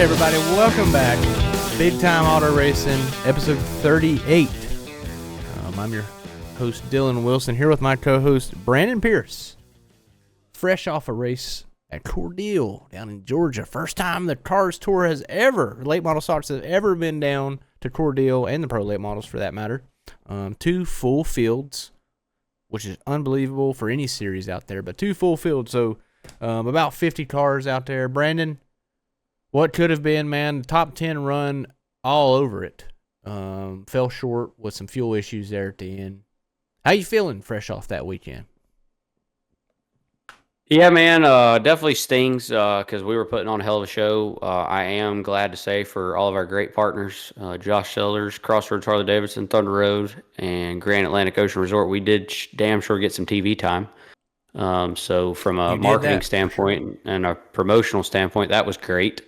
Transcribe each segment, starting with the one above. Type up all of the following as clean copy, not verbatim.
everybody, welcome back. Big Time Auto Racing, episode 38. I'm your host, Dylon Wilson, here with my co-host, Brandon Pierce. Fresh off a race at Cordele down in Georgia. First time the Cars Tour has ever, late model stocks have ever been down to Cordele, and the Pro Late Models for that matter. 2 full fields, which is unbelievable for any series out there, but 2 full fields, so about 50 cars out there. Brandon, what could have been, man, top 10 run all over it. Fell short with some fuel issues there at the end. How you feeling fresh off that weekend? Yeah, man, definitely stings because we were putting on a hell of a show. I am glad to say for all of our great partners, Josh Sellers, Crossroads Harley-Davidson, Thunder Road, and Grand Atlantic Ocean Resort, we did damn sure get some TV time. So from a marketing standpoint and a promotional standpoint, that was great.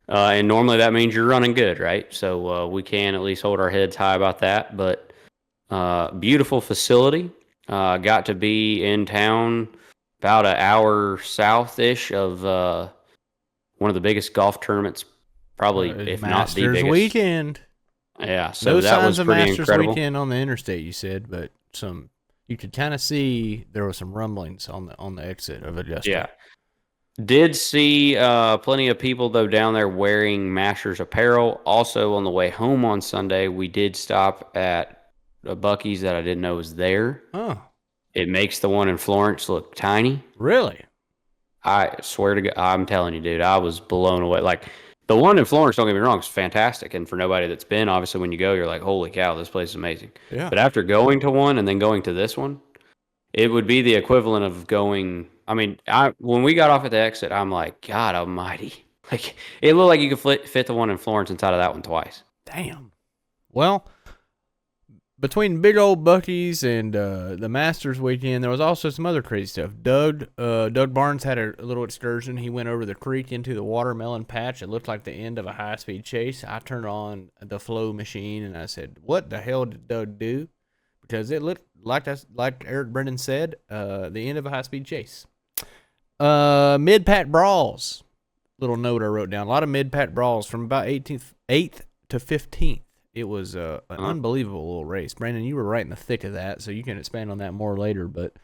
And normally that means you're running good, right? So we can at least hold our heads high about that. But beautiful facility. Got to be in town about an hour south-ish of one of the biggest golf tournaments, probably, if not the biggest. Masters weekend. Yeah, so no that signs was of pretty Masters incredible. weekend on the interstate, you said, but you could kind of see there was some rumblings on the exit of Augusta. Yeah. Did see plenty of people, though, down there wearing Masters apparel. Also, on the way home on Sunday, we did stop at a Buc-ee's that I didn't know was there. Oh. It makes the one in Florence look tiny. Really? I swear to God, I'm telling you, dude, I was blown away. Like, the one in Florence, don't get me wrong, is fantastic. And for nobody that's been, obviously, when you go, you're like, holy cow, this place is amazing. Yeah. But after going to one and then going to this one, it would be the equivalent of going. I mean, when we got off at the exit, I'm like, God almighty. Like, it looked like you could fit the one in Florence inside of that one twice. Damn. Well, between big old Buc-ee's and the Masters weekend, there was also some other crazy stuff. Doug Barnes had a little excursion. He went over the creek into the Watermelon patch. It looked like the end of a high-speed chase. I turned on the flow machine, and I said, what the hell did Doug do? Because it looked like Eric Brennan said, the end of a high-speed chase. Mid-pat brawls. Little note I wrote down. A lot of mid-pat brawls from about 8th to 15th. It was an unbelievable little race. Brandon, you were right in the thick of that, so you can expand on that more later, but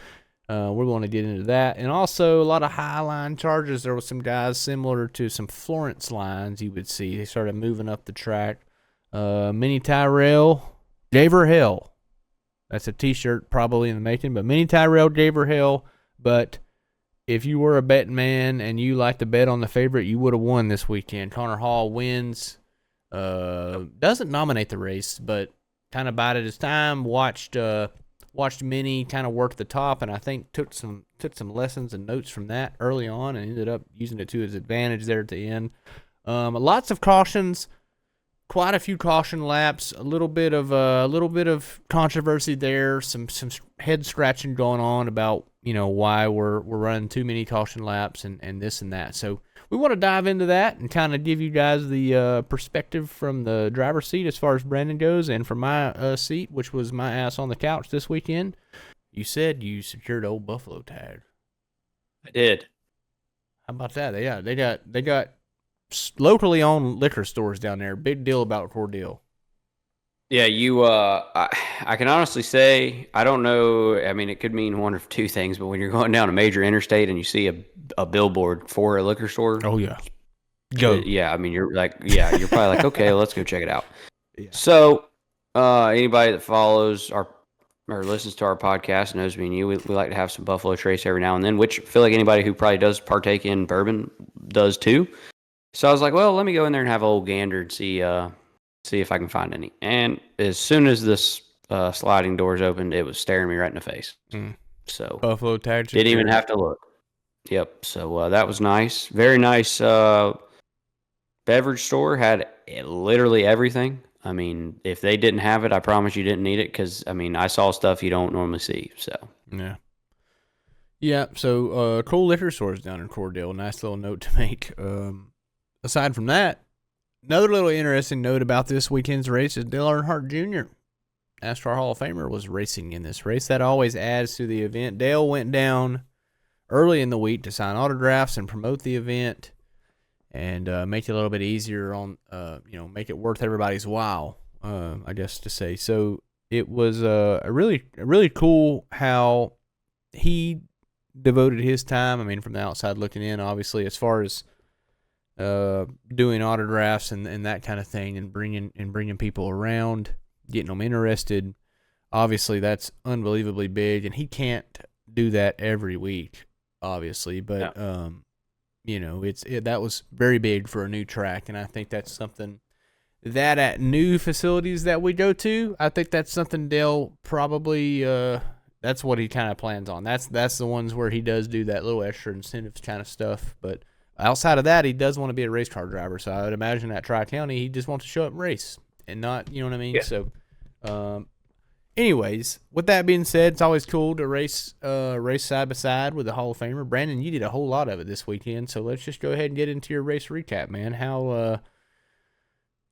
we're going to get into that. And also a lot of high line charges. There was some guys similar to some Florence lines you would see. They started moving up the track. Mini Tyrell gave her hell. That's a t-shirt probably in the making, but Mini Tyrell gave her hell. But if you were a betting man and you like to bet on the favorite, you would have won this weekend. Connor Hall wins. Doesn't nominate the race, but kind of bided his time. Watched Minnie kind of work the top, and I think took some lessons and notes from that early on, and ended up using it to his advantage there at the end. Lots of cautions, quite a few caution laps, a little bit of controversy there, some head scratching going on about why we're running too many caution laps and this and that. So we want to dive into that and kind of give you guys the perspective from the driver's seat as far as Brandon goes, and from my seat, which was my ass on the couch this weekend. You said you secured old Buffalo tag. I did. How about that? They got locally owned liquor stores down there. Big deal about Cordele. Yeah, I can honestly say, I don't know. I mean, it could mean one of two things, but when you're going down a major interstate and you see a billboard for a liquor store. Oh, yeah. Go. Yeah, I mean, you're probably like, okay, let's go check it out. Yeah. So, anybody that follows or listens to our podcast knows me and you. We like to have some Buffalo Trace every now and then, which I feel like anybody who probably does partake in bourbon does too. So I was like, well, let me go in there and have an old gander and see if I can find any. And as soon as this sliding doors opened, it was staring me right in the face. So Buffalo tag. Didn't even have to look. Yep. So that was nice. Very nice beverage store. Had literally everything. I mean, if they didn't have it, I promise you didn't need it, because, I mean, I saw stuff you don't normally see. So yeah. Yeah, so cool liquor stores down in Cordele. Nice little note to make. Aside from that, another little interesting note about this weekend's race is Dale Earnhardt Jr., NASCAR Hall of Famer, was racing in this race. That always adds to the event. Dale went down early in the week to sign autographs and promote the event. and make it a little bit easier on, make it worth everybody's while, I guess to say. So it was a really cool how he devoted his time. I mean, from the outside looking in, obviously, as far as doing autographs and that kind of thing, and bringing people around, getting them interested. Obviously, that's unbelievably big, and he can't do that every week, obviously. But that was very big for a new track, and I think that's something that at new facilities that we go to, I think that's something they'll probably. That's what he kind of plans on. That's the ones where he does do that little extra incentives kind of stuff, but. Outside of that, he does want to be a race car driver. So I would imagine at Tri-County, he just wants to show up and race and not, you know what I mean? Yeah. So, anyways, with that being said, it's always cool to race side by side with the Hall of Famer. Brandon, you did a whole lot of it this weekend. So let's just go ahead and get into your race recap, man.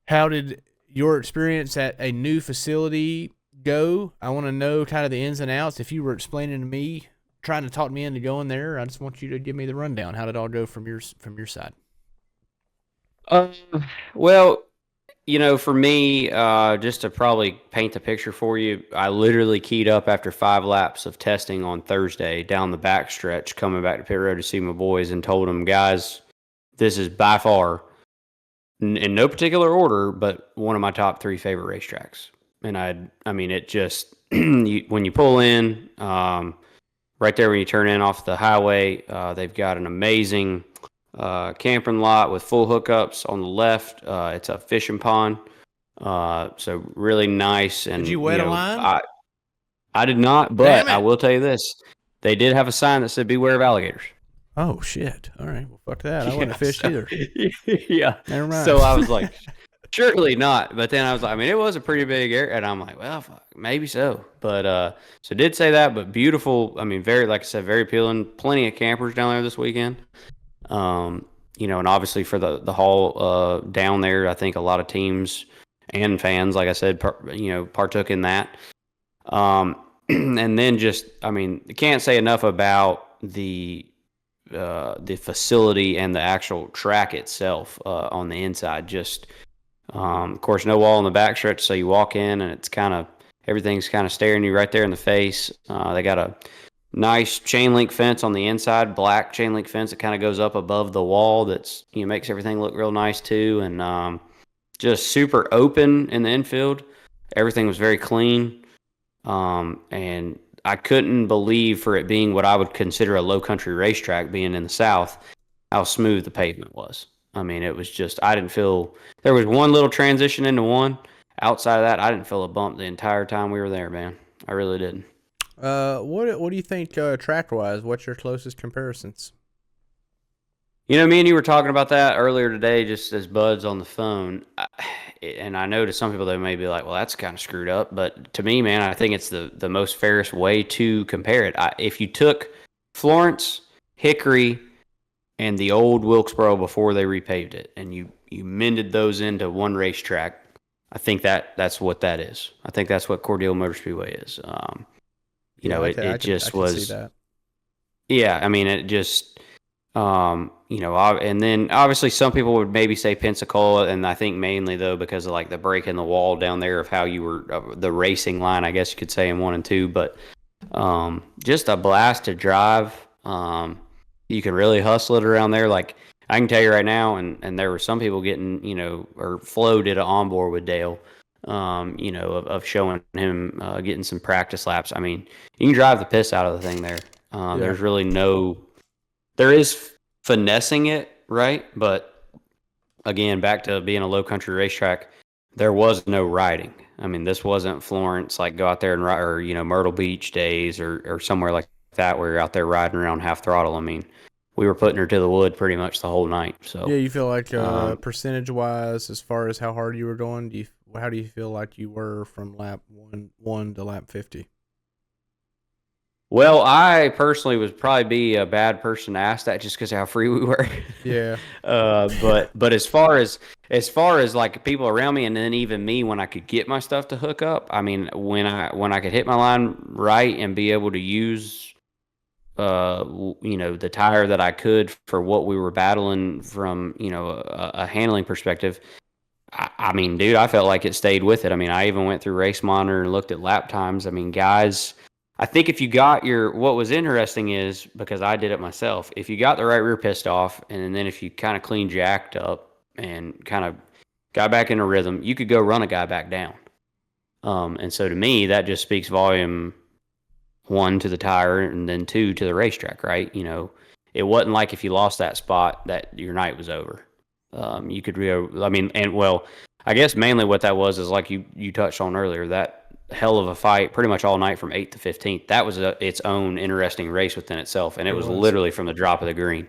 How did your experience at a new facility go? I want to know kind of the ins and outs. If you were explaining to me, trying to talk me into going there, I just want you to give me the rundown. How did it all go from your side? Well, for me, just to probably paint the picture for you, I literally keyed up after 5 laps of testing on Thursday down the back stretch, coming back to pit road to see my boys, and told them, guys, this is by far, in no particular order, but one of my top 3 favorite racetracks. And I mean, it just when you pull in. Right there when you turn in off the highway, they've got an amazing camping lot with full hookups on the left. It's a fishing pond, so really nice. And did you wet a line? I did not, but I will tell you this: they did have a sign that said "Beware of alligators." Oh shit! All right, well fuck that. I wouldn't have fished either. Yeah, never mind. So I was like, surely not. But then I was like, I mean, it was a pretty big area, and I'm like, well, fuck, maybe so. But so did say that, but beautiful. I mean, like I said, very appealing. Plenty of campers down there this weekend. And obviously for the hall down there, I think a lot of teams and fans, like I said, partook in that. And then just, I mean, can't say enough about the facility and the actual track itself on the inside. Just, of course, no wall on the backstretch, so you walk in and it's everything's kind of staring you right there in the face. They got a nice chain link fence on the inside, black chain link fence that kind of goes up above the wall. That's makes everything look real nice too, and just super open in the infield. Everything was very clean, and I couldn't believe, for it being what I would consider a low country racetrack, being in the South, how smooth the pavement was. I mean, it was just, I didn't feel, there was one little transition into one. Outside of that, I didn't feel a bump the entire time we were there, man. I really didn't. What do you think track wise? What's your closest comparisons? Me and you were talking about that earlier today, just as buds on the phone. And I know to some people they may be like, well, that's kind of screwed up. But to me, man, I think it's the most fairest way to compare it. If you took Florence, Hickory, and the old Wilkesboro before they repaved it, and you mended those into one racetrack, I think that's what that is. I think that's what Cordele Motor Speedway is. It just was. Yeah, I mean, it just, and then obviously some people would maybe say Pensacola, and I think mainly though because of like the break in the wall down there of how you were the racing line, I guess you could say, in 1 and 2, but just a blast to drive. You can really hustle it around there. Like I can tell you right now, and there were some people getting, or Flo did an onboard with Dale, of showing him getting some practice laps. I mean, you can drive the piss out of the thing there. There's really there is finessing it, right? But again, back to being a low country racetrack, there was no riding. I mean, this wasn't Florence, like go out there and ride, or, Myrtle Beach days or somewhere like that where you're out there riding around half throttle. I mean, we were putting her to the wood pretty much the whole night. So yeah, you feel like percentage wise, as far as how hard you were going, how do you feel like you were from lap one to lap 50? Well, I personally would probably be a bad person to ask that just because of how free we were. Yeah. But as far as like people around me, and then even me when I could get my stuff to hook up, I mean, when I could hit my line right and be able to use the tire that I could for what we were battling from, a handling perspective. I mean, dude, I felt like it stayed with it. I mean, I even went through Race Monitor and looked at lap times. I mean, guys, I think if you got what was interesting is, because I did it myself, if you got the right rear pissed off, and then if you kind of clean jacked up and kind of got back in a rhythm, you could go run a guy back down. And so to me, that just speaks volume, one, to the tire, and then two, to the racetrack, right? It wasn't like if you lost that spot that your night was over. You could I guess mainly what that was is like you touched on earlier, that hell of a fight pretty much all night from 8th to 15th. That was its own interesting race within itself, and it was literally from the drop of the green.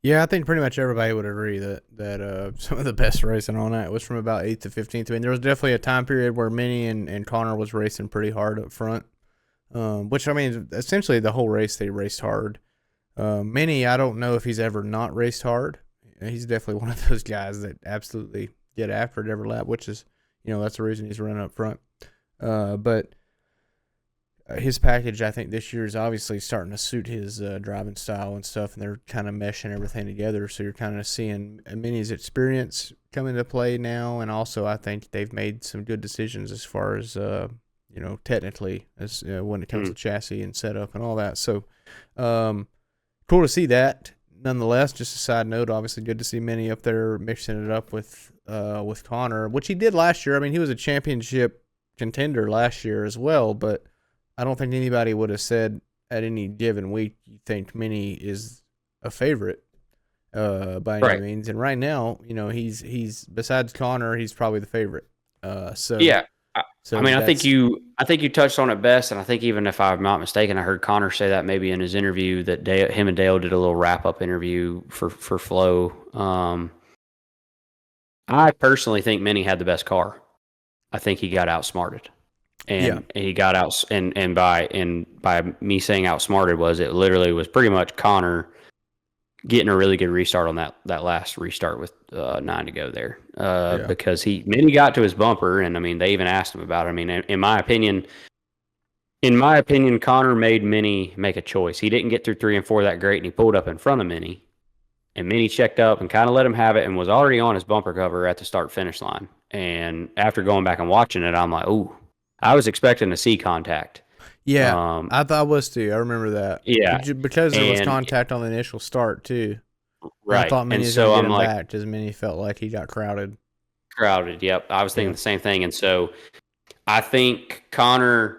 Yeah, I think pretty much everybody would agree that some of the best racing all night was from about 8th to 15th. I mean, there was definitely a time period where Minnie and Connor was racing pretty hard up front, which, I mean, essentially the whole race they raced hard. Minnie, I don't know if he's ever not raced hard. He's definitely one of those guys that absolutely get after it every lap, which is, that's the reason he's running up front. But his package, I think, this year is obviously starting to suit his driving style and stuff, and they're kind of meshing everything together. So you're kind of seeing Minnie's experience come into play now, and also I think they've made some good decisions as far as technically, as when it comes to chassis and setup and all that. So cool to see that. Nonetheless, just a side note, obviously good to see Minnie up there mixing it up with Connor, which he did last year. I mean, he was a championship contender last year as well, but I don't think anybody would have said at any given week you think Minnie is a favorite by any means. And right now, he's besides Connor, he's probably the favorite. Yeah. So I mean, I think you touched on it best, and I think even if I'm not mistaken, I heard Connor say that maybe in his interview that him and Dale did a little wrap up interview for Flow. I personally think Minnie had the best car. I think he got outsmarted, and he got out, and by me saying outsmarted it literally was pretty much Connor getting a really good restart on that last restart with 9 to go there, because Minnie got to his bumper, and I mean they even asked him about it. I mean, in my opinion, Connor made Minnie make a choice. He didn't get through 3 and 4 that great, and he pulled up in front of Minnie, and Minnie checked up and kind of let him have it, and was already on his bumper cover at the start finish line. And after going back and watching it, I'm like, ooh, I was expecting to see contact. Yeah, I thought I was too. I remember that. Yeah, because there was contact on the initial start too. Right. I thought Minnie was going to get him back because Minnie felt like he got crowded. Yep. I was thinking the same thing. And so I think Connor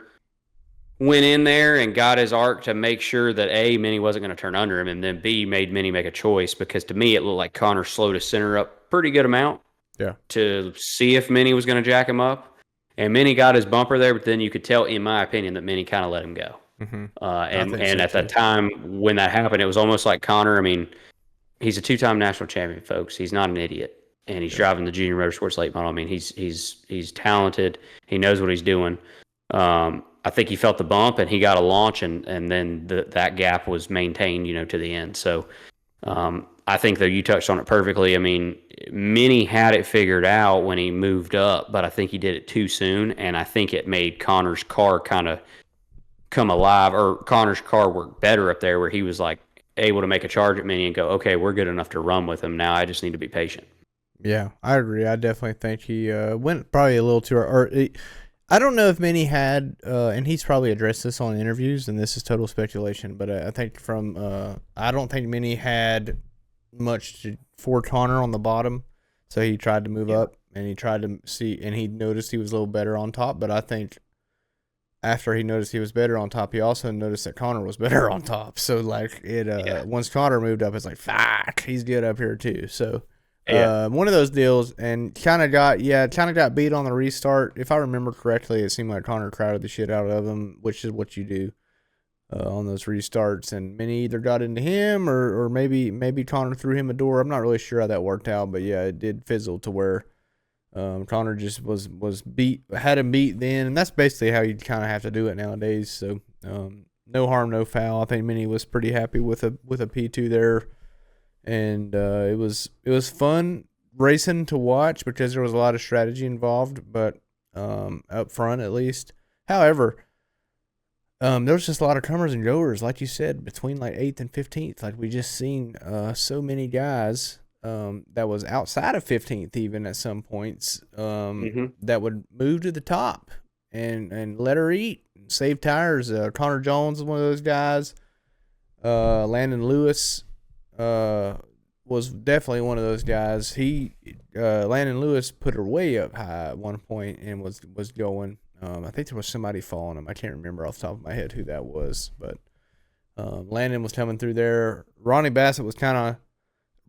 went in there and got his arc to make sure that A, Minnie wasn't going to turn under him, and then B, made Minnie make a choice, because to me it looked like Connor slowed his center up pretty good amount to see if Minnie was going to jack him up. And Minnie got his bumper there, but then you could tell, in my opinion, that Minnie kind of let him go. Mm-hmm. And at that time when that happened, it was almost like Connor, I mean, he's a 2-time national champion, folks. He's not an idiot, and he's driving the Junior Motorsports late model. I mean, he's talented. He knows what he's doing. I think he felt the bump, and he got a launch, and then that gap was maintained, to the end. So I think that you touched on it perfectly. I mean, Minnie had it figured out when he moved up, but I think he did it too soon, and I think it made Connor's car kind of come alive, or Connor's car worked better up there, where he was like able to make a charge at Minnie and go, okay, we're good enough to run with him now. I just need to be patient. Yeah, I agree. I definitely think he went probably a little too early. I don't know if Minnie had, and he's probably addressed this on interviews, and this is total speculation, but I think I don't think Minnie had much for Connor on the bottom, so he tried to move up, and he tried to see, and he noticed he was a little better on top, but I think after he noticed he was better on top, he also noticed that Connor was better on top, so like once Connor moved up, it's like, fuck, he's good up here too, so... one of those deals, and kind of got beat on the restart. If I remember correctly, it seemed like Connor crowded the shit out of him, which is what you do on those restarts. And Minnie either got into him, or maybe Connor threw him a door. I'm not really sure how that worked out, but yeah, it did fizzle to where Connor just was had him beat then, and that's basically how you kind of have to do it nowadays. So no harm, no foul. I think Minnie was pretty happy with a P2 there. And it was fun racing to watch because there was a lot of strategy involved, but up front at least. However, There was just a lot of comers and goers, like you said, between like 8th and 15th. Like we just seen so many guys that was outside of 15th even at some points that would move to the top and let her eat, save tires. Connor Jones is one of those guys. Landon Lewis was definitely one of those guys. Landon Lewis put her way up high at one point and was going. I think there was somebody following him. I can't remember off the top of my head who that was, but Landon was coming through there. Ronnie Bassett was kind of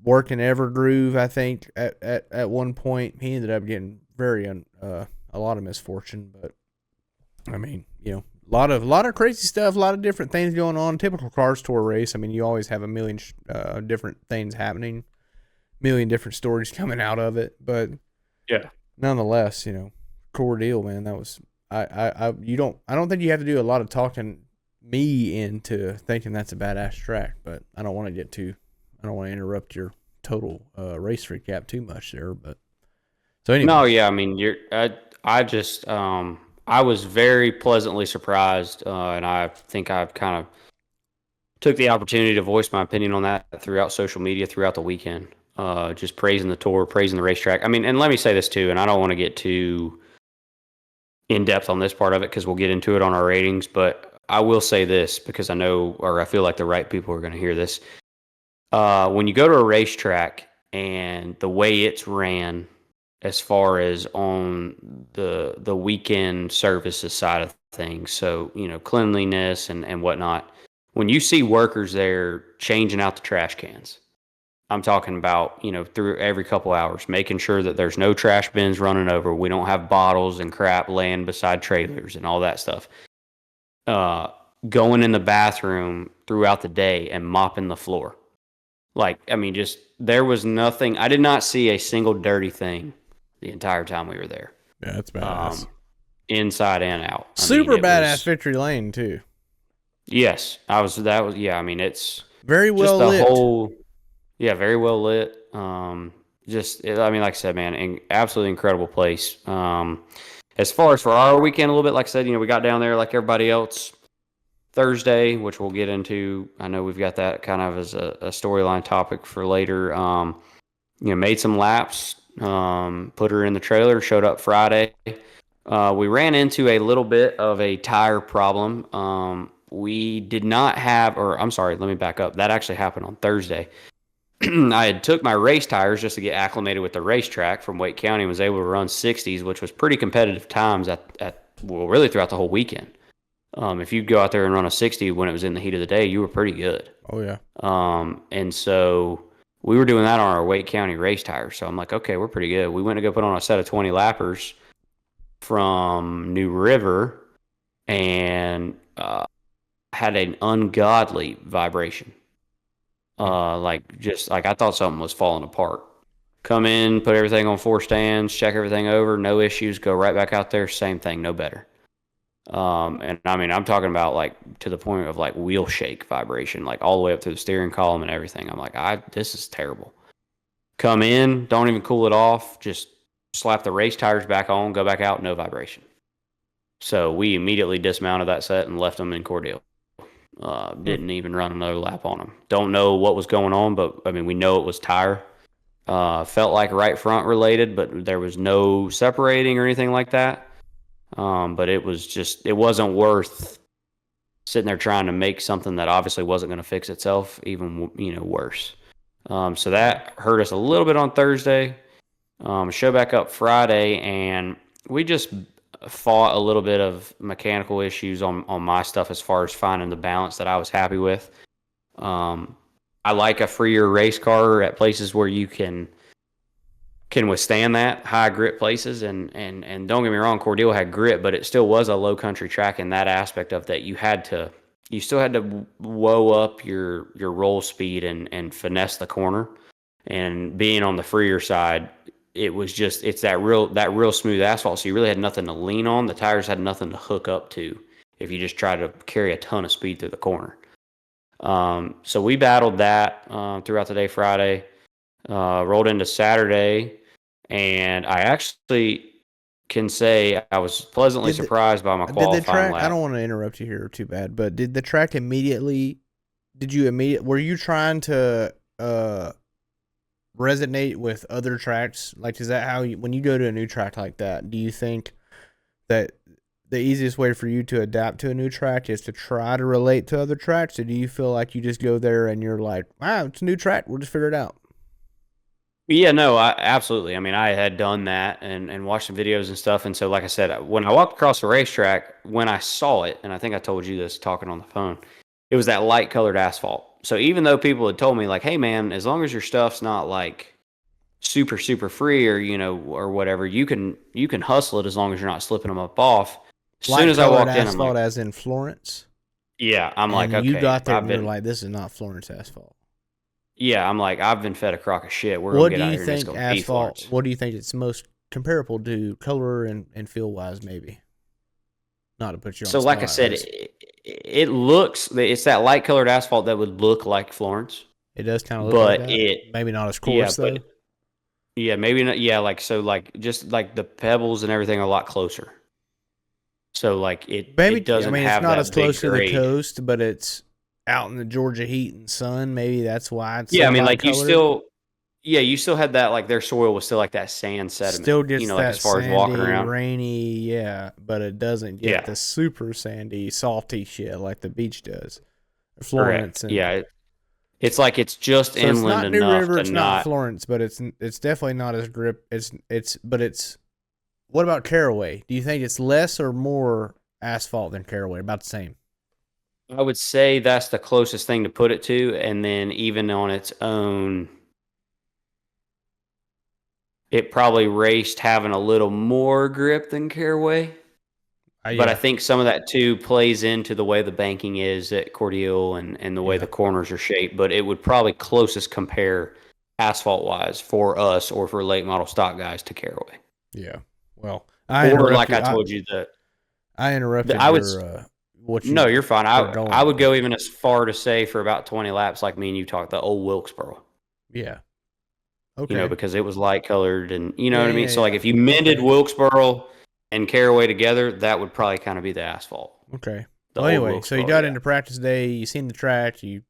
working Evergroove, I think, at one point. He ended up getting a lot of misfortune, but I mean, a lot of crazy stuff, a lot of different things going on. Typical Cars Tour race. I mean, you always have a million different things happening, million different stories coming out of it, but yeah, nonetheless, Cordele, man, that was. I don't think you have to do a lot of talking me into thinking that's a badass track, but I don't want to interrupt your total race recap too much there, but so anyway. No, yeah, I mean, I was very pleasantly surprised, and I think I've kind of took the opportunity to voice my opinion on that throughout social media throughout the weekend. Just praising the tour, praising the racetrack. I mean, and let me say this too, and I don't want to get too in depth on this part of it because we'll get into it on our ratings, but I will say this because I feel like the right people are going to hear this. When you go to a racetrack and the way it's ran, as far as on the weekend services side of things, so cleanliness and whatnot, when you see workers there changing out the trash cans, I'm talking about, through every couple hours, making sure that there's no trash bins running over. We don't have bottles and crap laying beside trailers and all that stuff. Going in the bathroom throughout the day and mopping the floor. Like, I mean, there was nothing. I did not see a single dirty thing the entire time we were there. Yeah, that's badass. Inside and out. Super badass Victory Lane, too. Yes. Yeah, I mean, it's very well lit. Yeah, very well lit. Like I said, man, absolutely incredible place. As far as for our weekend, a little bit, like I said, we got down there like everybody else Thursday, which we'll get into. I know we've got that kind of as a storyline topic for later. Made some laps, put her in the trailer, showed up Friday. We ran into a little bit of a tire problem. We did not have, or I'm sorry, let me back up. That actually happened on Thursday. I had took my race tires just to get acclimated with the racetrack from Wake County and was able to run 60s, which was pretty competitive times really throughout the whole weekend. If you'd go out there and run a 60 when it was in the heat of the day, you were pretty good. Oh, yeah. And so we were doing that on our Wake County race tires. So I'm like, okay, we're pretty good. We went to go put on a set of 20 lappers from New River and had an ungodly vibration. I thought something was falling apart. Come in, put everything on 4 stands, check everything over, no issues, go right back out there, same thing, no better. And I mean, I'm talking about like to the point of like wheel shake vibration, like all the way up through the steering column and everything. I'm like, this is terrible. Come in, don't even cool it off, just slap the race tires back on, go back out, no vibration. So we immediately dismounted that set and left them in Cordele. Didn't even run another lap on them. Don't know what was going on, but I mean, we know it was tire. Felt like right front related, but there was no separating or anything like that. But it wasn't worth sitting there trying to make something that obviously wasn't going to fix itself even, worse. So that hurt us a little bit on Thursday. Show back up Friday, and we just fought a little bit of mechanical issues on my stuff as far as finding the balance that I was happy with. I like a freer race car at places where you can withstand that high grip places, and don't get me wrong, Cordele had grip, but it still was a low country track in that aspect of that you still had to woe up your roll speed and finesse the corner. And being on the freer side, it's that real smooth asphalt, so you really had nothing to lean on. The tires had nothing to hook up to if you just try to carry a ton of speed through the corner. So we battled that throughout the day Friday, rolled into Saturday, and I actually can say I was pleasantly Did the surprised by my did the qualifying track? I lap. don't want to interrupt you here too bad, but did the track immediately? Did you immediate? Were you trying to resonate with other tracks? Like, is that how you, when you go to a new track like that, do you think that the easiest way for you to adapt to a new track is to try to relate to other tracks, or do you feel like you just go there and you're like, wow, it's a new track, we'll just figure it out? Yeah, no, absolutely. I mean, I had done that and watched some videos and stuff. And so, like I said, when I walked across the racetrack, when I saw it, and I think I told you this talking on the phone, it was that light colored asphalt. So even though people had told me like, "Hey, man, as long as your stuff's not like super super free or or whatever, you can hustle it as long as you're not slipping them up off." As soon Light as I colored walked in, I'm like, asphalt, as in Florence, "Yeah," I'm like, and you "Okay, got there and you're like, this is not Florence asphalt. I've been fed a crock of shit. We're gonna What get do out you here and it's think gonna be asphalt? Florence." What do you think it's most comparable to color and feel wise? Maybe not to put you on So, the like I spot. said, it looks, it's that light colored asphalt that would look like Florence, It does kind of look like but that. Maybe not as yeah, coarse but though. yeah, maybe not. Yeah, like, so, like, just like the pebbles and everything are a lot closer. So, like, it Maybe I doesn't mean it's have not as that big close to the grade. coast, but it's out in the Georgia heat and sun. Maybe that's why it's Yeah, so I mean, light like, colored. you still had that, like, their soil was still like that sand sediment, Still gets like, as that far as walking sandy, around. rainy, yeah, but it doesn't get Yeah, the super sandy, salty shit like the beach does. correct. Florence and Yeah, it's like it's just so it's inland not New enough River, to it's not not. Florence, but it's definitely not as grip. It's but it's what about Caraway? Do you think it's less or more asphalt than Caraway? About the same. I would say that's the closest thing to put it to, and then even on its own, it probably raced having a little more grip than Caraway. But I Yeah, think some of that too plays into the way the banking is at Cordele and the way yeah, the corners are shaped. But it would probably closest compare asphalt wise for us or for late model stock guys to Caraway. yeah. Well, Or like I told you, I interrupted I would. your what No, you you're fine. were I going would with. go even as far to say for about 20 laps, like me and you talked, the old Wilkesboro. Yeah. Okay. Because it was light colored and you know Yeah, what I mean? yeah, So like yeah. if you mended Okay. Wilkesboro and Caraway together, that would probably kind of be the asphalt. Okay. The Well, old anyway, so you Wilkesboro, got yeah. into practice day. You seen the track. You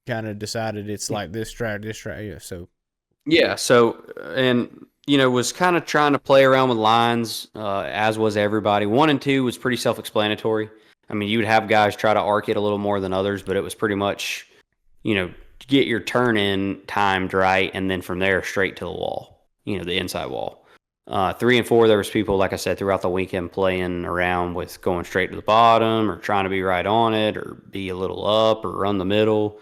kind of decided it's like this track, this track. Yeah. So Yeah, so and was kind of trying to play around with lines, as was everybody. 1 and 2 was pretty self-explanatory. I mean, you would have guys try to arc it a little more than others, but it was pretty much, get your turn in timed right, and then from there straight to the wall, the inside wall. 3 and 4, there was people, like I said, throughout the weekend playing around with going straight to the bottom or trying to be right on it or be a little up or run the middle.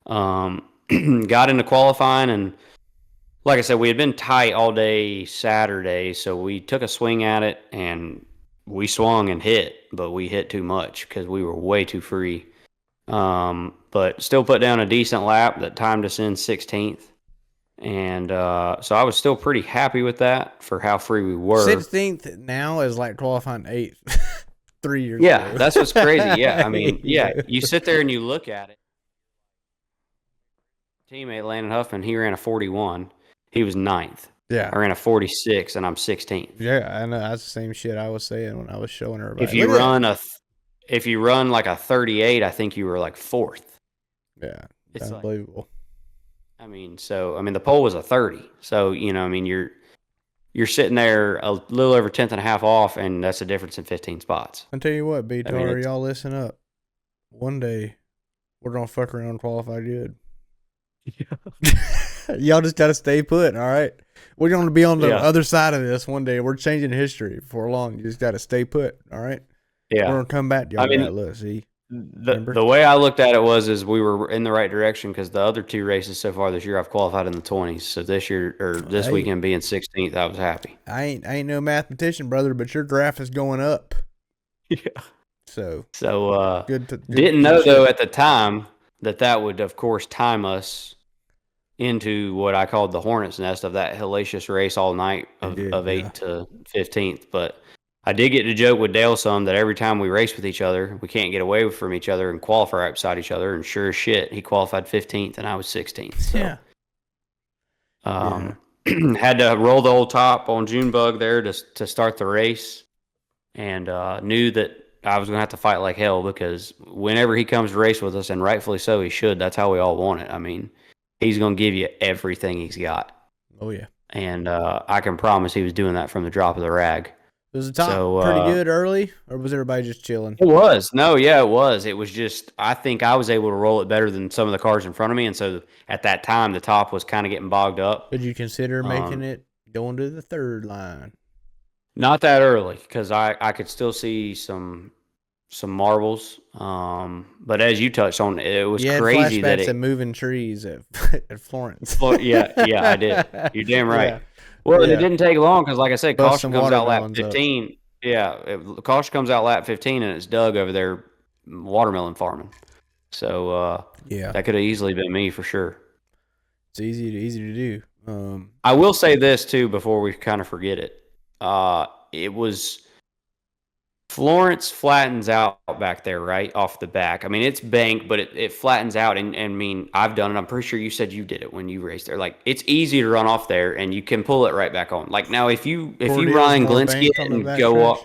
Got into qualifying, and like I said, we had been tight all day Saturday, so we took a swing at it and we swung and hit, but we hit too much because we were way too free. But still put down a decent lap that timed us in 16th. And so I was still pretty happy with that for how free we were. 16th now is like qualifying eighth 3 years Yeah, ago. that's what's crazy. Yeah, I mean, yeah, Yeah. you sit there and you look at it. Teammate Landon Huffman, he ran a 41. He was ninth. Yeah. I ran a 46, and I'm 16th. Yeah, I know that's the same shit I was saying when I was showing If everybody. you Look at run if you run like a 38, I think you were like fourth. that. Yeah, It's like, unbelievable. the pole was a 30. So, you're sitting there a little over 10th and a half off, and that's a difference in 15 spots. I tell you what, I mean, BTR, y'all listen up. One day we're gonna fuck around and qualify good. Y'all just gotta stay put, all right? We're gonna be on the yeah, other side of this one day. We're changing history before long. You just gotta stay put, all right? We're yeah. gonna come back to I y'all. mean, Look, see, the remember? the way I looked at it is we were in the right direction because the other 2 races so far this year I've qualified in the 20s. So this year or this Hey, weekend being 16th, I was happy. I ain't no mathematician, brother, but your draft is going up. Yeah. So So good didn't know though shit. at the time that would of course time us into what I called the hornet's nest of that hellacious race all night It of, did, of yeah. 8th to 15th. But I did get to joke with Dale some that every time we race with each other, we can't get away from each other and qualify right beside each other. And sure as shit, he qualified 15th and I was 16th. So, Yeah. Yeah. had to roll the old top on Junebug there to start the race, and knew that I was going to have to fight like hell because whenever he comes to race with us, and rightfully so, he should. That's how we all want it. I mean, he's going to give you everything he's got. Oh yeah. And I can promise he was doing that from the drop of the rag. Was the top pretty good early, or was everybody just chilling? It was. No, yeah, it was. It was just, I think I was able to roll it better than some of the cars in front of me. And so at that time, the top was kind of getting bogged up. Did you consider making it going to the third line? Not that early, because I could still see some marbles. But as you touched on, it was crazy that it moving trees at Florence. Yeah, I did. You're damn right. Yeah. Well, it didn't take long because, like I said, caution comes out lap 15. Up. Yeah, caution comes out lap 15, and it's Doug over there watermelon farming. So that could have easily been me for sure. It's easy to do. I will say this too before we kind of forget it. It was Florence flattens out back there, right off the back. I mean, it's banked, but it flattens out. And I mean, I've done it. I'm pretty sure you said you did it when you raced there. Like, it's easy to run off there, and you can pull it right back on. Like, now if you Ryan Glinsky and go up,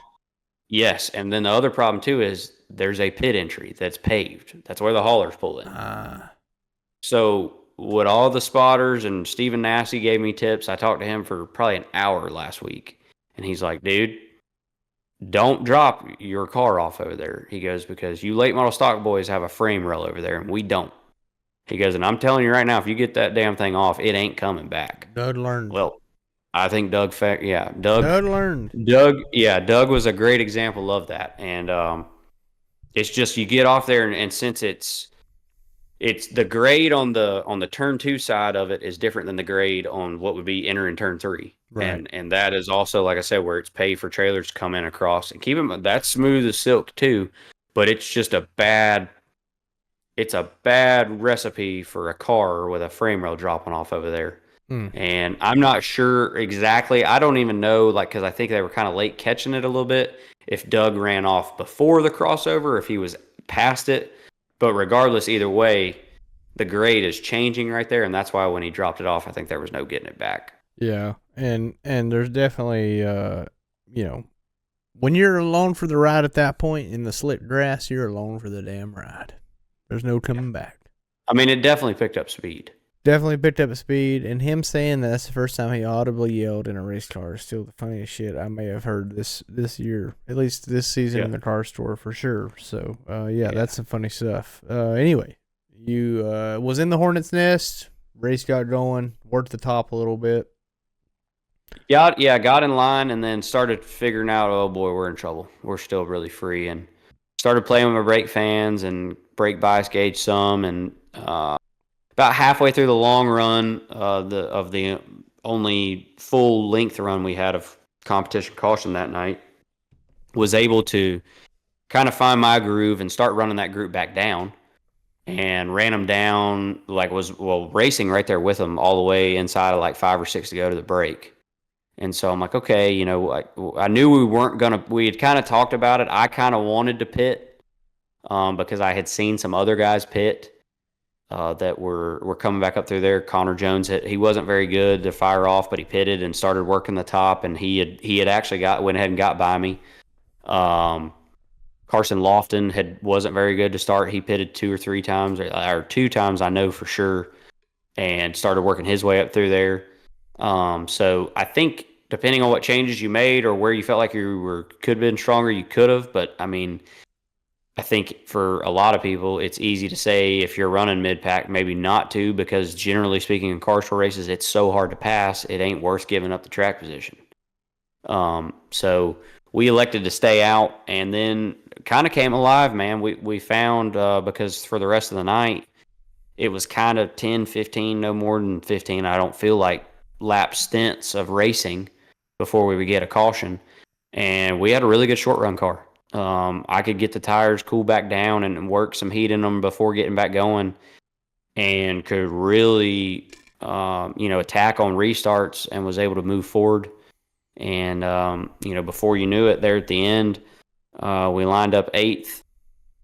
yes. And then the other problem too is there's a pit entry that's paved. That's where the haulers pull in. So with all the spotters, and Stephen Nassy gave me tips. I talked to him for probably an hour last week, and he's like, dude, don't drop your car off over there. He goes, because you late model stock boys have a frame rail over there, and we don't. He goes, and I'm telling you right now, if you get that damn thing off, it ain't coming back. Doug learned. Well, I think Doug learned. Doug was a great example of that. And it's just, you get off there, and since it's the grade on the turn 2 side of it is different than the grade on what would be entering turn 3. Right. And that is also, like I said, where it's paid for trailers to come in across and keep them. That's smooth as silk too, but it's just a bad recipe for a car with a frame rail dropping off over there. And I'm not sure exactly. I don't even know, like, because I think they were kind of late catching it a little bit. If Doug ran off before the crossover, if he was past it. But regardless, either way, the grade is changing right there, and that's why when he dropped it off, I think there was no getting it back. Yeah, and there's definitely, when you're alone for the ride at that point in the slick grass, you're alone for the damn ride. There's no coming back. I mean, it definitely picked up speed. And him saying that's the first time he audibly yelled in a race car is still the funniest shit I may have heard this year, at least this season in the car store for sure. So, that's some funny stuff. Anyway, you was in the Hornet's Nest, race got going, worked the top a little bit. Yeah, got in line and then started figuring out, oh boy, we're in trouble. We're still really free, and started playing with my brake fans and brake bias gauge some, and about halfway through the long run, of the only full length run we had of competition caution that night, was able to kind of find my groove and start running that group back down, and ran them down, racing right there with them all the way inside of like 5 or 6 to go to the break. And so I'm like, okay, I knew we had kind of talked about it. I kind of wanted to pit because I had seen some other guys pit that were coming back up through there. Connor Jones, he wasn't very good to fire off, but he pitted and started working the top, and he had actually went ahead and got by me. Carson Lofton wasn't very good to start. He pitted 2 or 3 times, or 2 times I know for sure, and started working his way up through there. So I think depending on what changes you made or where you felt like you could have been stronger, you could have. But I mean, I think for a lot of people, it's easy to say if you're running mid-pack, maybe not to, because generally speaking in car show races, it's so hard to pass. It ain't worth giving up the track position. So we elected to stay out, and then kind of came alive, man. We found, because for the rest of the night, it was kind of 10, 15, no more than 15. I don't feel like lap stints of racing before we would get a caution, and we had a really good short run car. I could get the tires cool back down and work some heat in them before getting back going, and could really attack on restarts, and was able to move forward. And before you knew it, there at the end, we lined up 8th.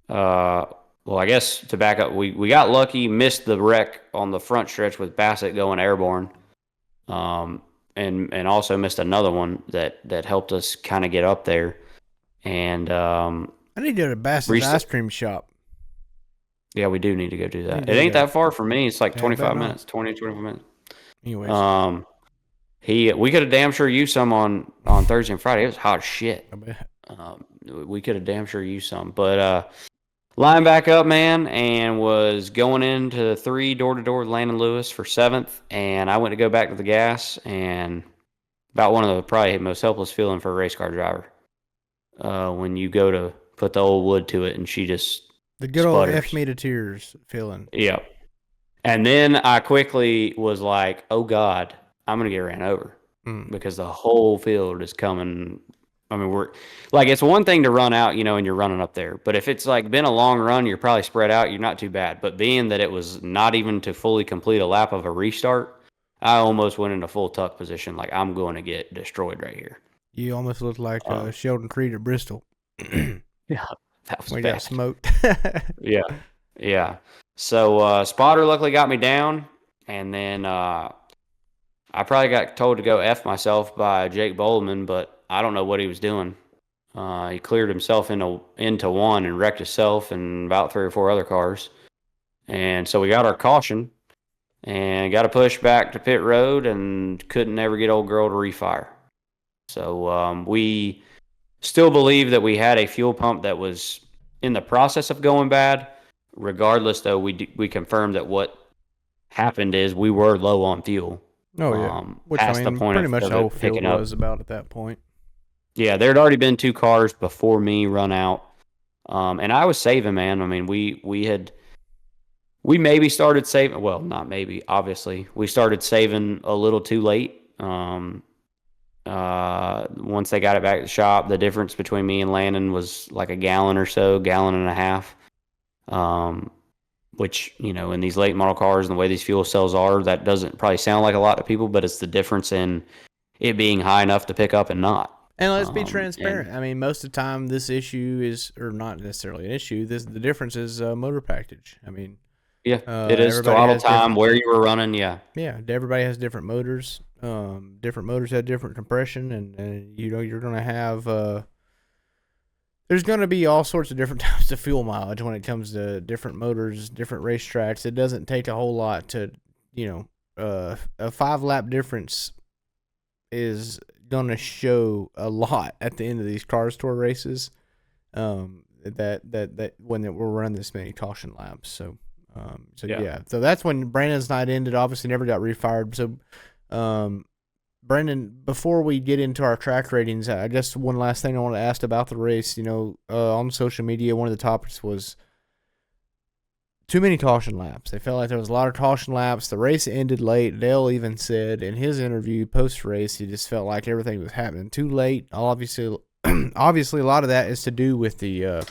I guess to back up, we got lucky, missed the wreck on the front stretch with Bassett going airborne. and also missed another one that helped us kind of get up there. And I need to go to Bass's ice cream shop. Yeah, we do need to go do that. do It ain't that. that far from me. It's like Yeah, 25 minutes, 25 minutes. Anyways. We could have damn sure used some on Thursday and Friday. It was hot as shit. I bet. We could have damn sure used some. But line back up, man, and was going into 3 door-to-door with Landon Lewis for 7th, and I went to go back to the gas, and about one of the probably most helpless feeling for a race car driver. When you go to put the old wood to it, and she just the good old sputters. F me to tears feeling. Yep. And then I quickly was like, oh, God, I'm going to get ran over because the whole field is coming. I mean, we're like, it's one thing to run out, and you're running up there. But if it's like been a long run, you're probably spread out. You're not too bad. But being that it was not even to fully complete a lap of a restart, I almost went into full tuck position. Like, I'm going to get destroyed right here. You almost looked like Sheldon Creed at Bristol. Yeah, that was we bad. got smoked. Yeah. So spotter luckily got me down, and then I probably got told to go F myself by Jake Boldman, but I don't know what he was doing. He cleared himself into one and wrecked himself and about 3 or 4 other cars. And so we got our caution and got to push back to pit road and couldn't ever get old girl to refire. So we still believe that we had a fuel pump that was in the process of going bad. Regardless, though, we confirmed that what happened is we were low on fuel. Oh, yeah. Which, past the point pretty of much the whole field up. was about at that point. Yeah, there had already been 2 cars before me run out. And I was saving, man. I mean, we maybe started saving. Well, not maybe, obviously. We started saving a little too late. Once they got it back at the shop, the difference between me and Landon was like a gallon or so, gallon and a half. Which, in these late model cars and the way these fuel cells are, that doesn't probably sound like a lot to people, but it's the difference in it being high enough to pick up and not. And let's be transparent. I mean, most of the time this issue is, or not necessarily an issue, the difference is motor package. I mean, yeah, it is throttle time, where you were running, yeah. Yeah, everybody has different motors. Different motors have different compression, and you're going to have... there's going to be all sorts of different types of fuel mileage when it comes to different motors, different racetracks. It doesn't take a whole lot to, a 5-lap difference is going to show a lot at the end of these Cars Tour races. That when we're running this many caution laps. So So that's when Brandon's night ended. Obviously, never got refired. So, Brandon, before we get into our track ratings, I guess one last thing I want to ask about the race. On social media, one of the topics was too many caution laps. They felt like there was a lot of caution laps. The race ended late. Dale even said in his interview post-race, he just felt like everything was happening too late. Obviously, a lot of that is to do with the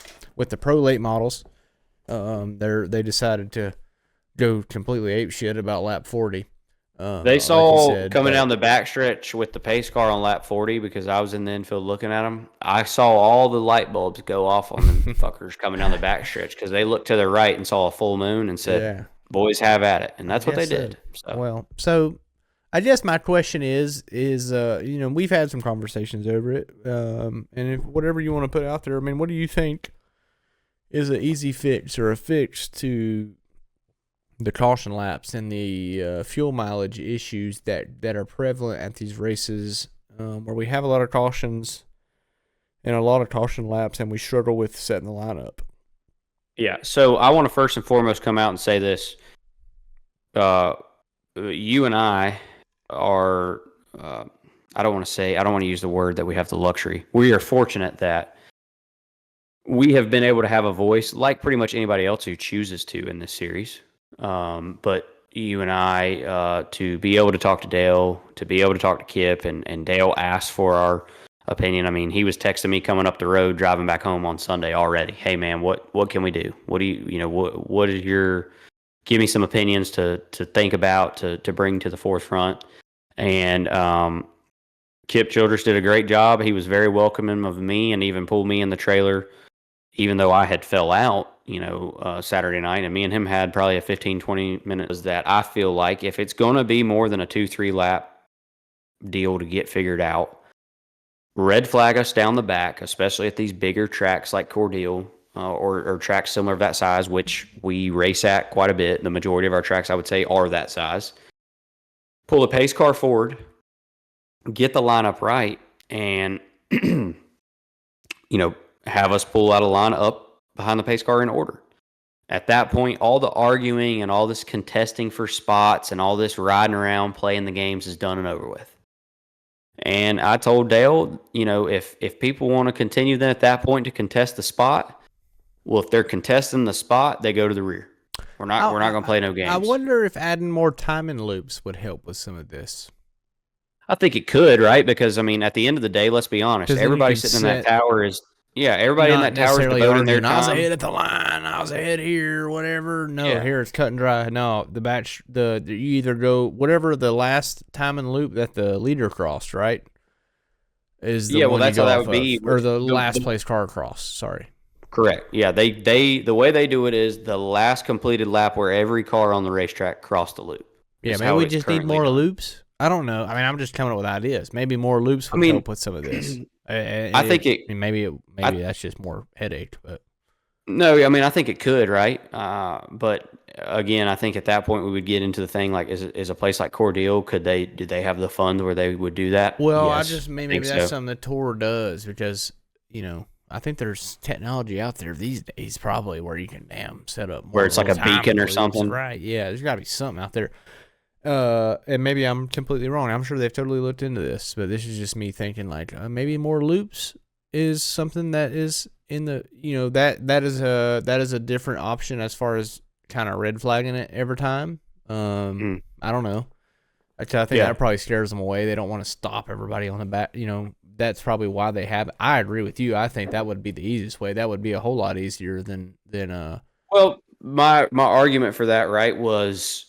pro late models. They decided to go completely apeshit about lap 40. They saw coming down the backstretch with the pace car on lap 40, because I was in the infield looking at them. I saw all the light bulbs go off on them fuckers coming down the backstretch, because they looked to their right and saw a full moon and said, "Boys, have at it," and that's what they did. So I guess my question is we've had some conversations over it, and if whatever you want to put out there, I mean, what do you think is an easy fix or a fix to the caution laps and the fuel mileage issues that are prevalent at these races, where we have a lot of cautions and a lot of caution laps, and we struggle with setting the lineup? Yeah, so I want to first and foremost come out and say this. You and I are, I don't want to use the word that we have the luxury. We are fortunate that we have been able to have a voice like pretty much anybody else who chooses to in this series. But you and I, to be able to talk to Dale, to be able to talk to Kip, and Dale asked for our opinion. I mean, he was texting me coming up the road, driving back home on Sunday already. Hey man, what can we do? What do what is your, give me some opinions to think about, to bring to the forefront. And, Kip Childress did a great job. He was very welcoming of me and even pulled me in the trailer, even though I had fell out, Saturday night, and me and him had probably a 15, 20 minutes that I feel like if it's going to be more than a 2-3 lap deal to get figured out. Red flag us down the back, especially at these bigger tracks like Cordele or tracks similar to that size, which we race at quite a bit. The majority of our tracks, I would say, are that size. Pull the pace car forward, get the lineup right, and have us pull out a line up behind the pace car in order. At that point, all the arguing and all this contesting for spots and all this riding around playing the games is done and over with. And I told Dale, if people want to continue then at that point to contest the spot, well, if they're contesting the spot, they go to the rear. We're not going to play no games. I wonder if adding more timing loops would help with some of this. I think it could, right? Because at the end of the day, let's be honest, everybody sitting in that tower is. Yeah, everybody in that tower is devoting their time. I was ahead at the line. I was ahead here, whatever. No, here it's cut and dry. No, you either go whatever the last time and loop that the leader crossed, right? Is the one that's how that would be, or the last place car crossed. Sorry. Correct. Yeah, they the way they do it is the last completed lap where every car on the racetrack crossed the loop. Yeah, maybe we just need more loops. I don't know. I'm just coming up with ideas. Maybe more loops would help with some of this. I think maybe that's just more headache, but no, I think it could, right? But again, I think at that point we would get into the thing like, is a place like Cordele, do they have the funds where they would do that? Well, yes, maybe that's something the tour does because I think there's technology out there these days probably where you can set up where it's like a beacon or something, right? Yeah, there's got to be something out there. And maybe I'm completely wrong. I'm sure they've totally looked into this, but this is just me thinking like maybe more loops is something that is in the that is a different option as far as kind of red flagging it every time. I don't know. I think that probably scares them away. They don't want to stop everybody on the back. That's probably why they have it. I agree with you. I think that would be the easiest way. That would be a whole lot easier than. Well, my argument for that, right, was.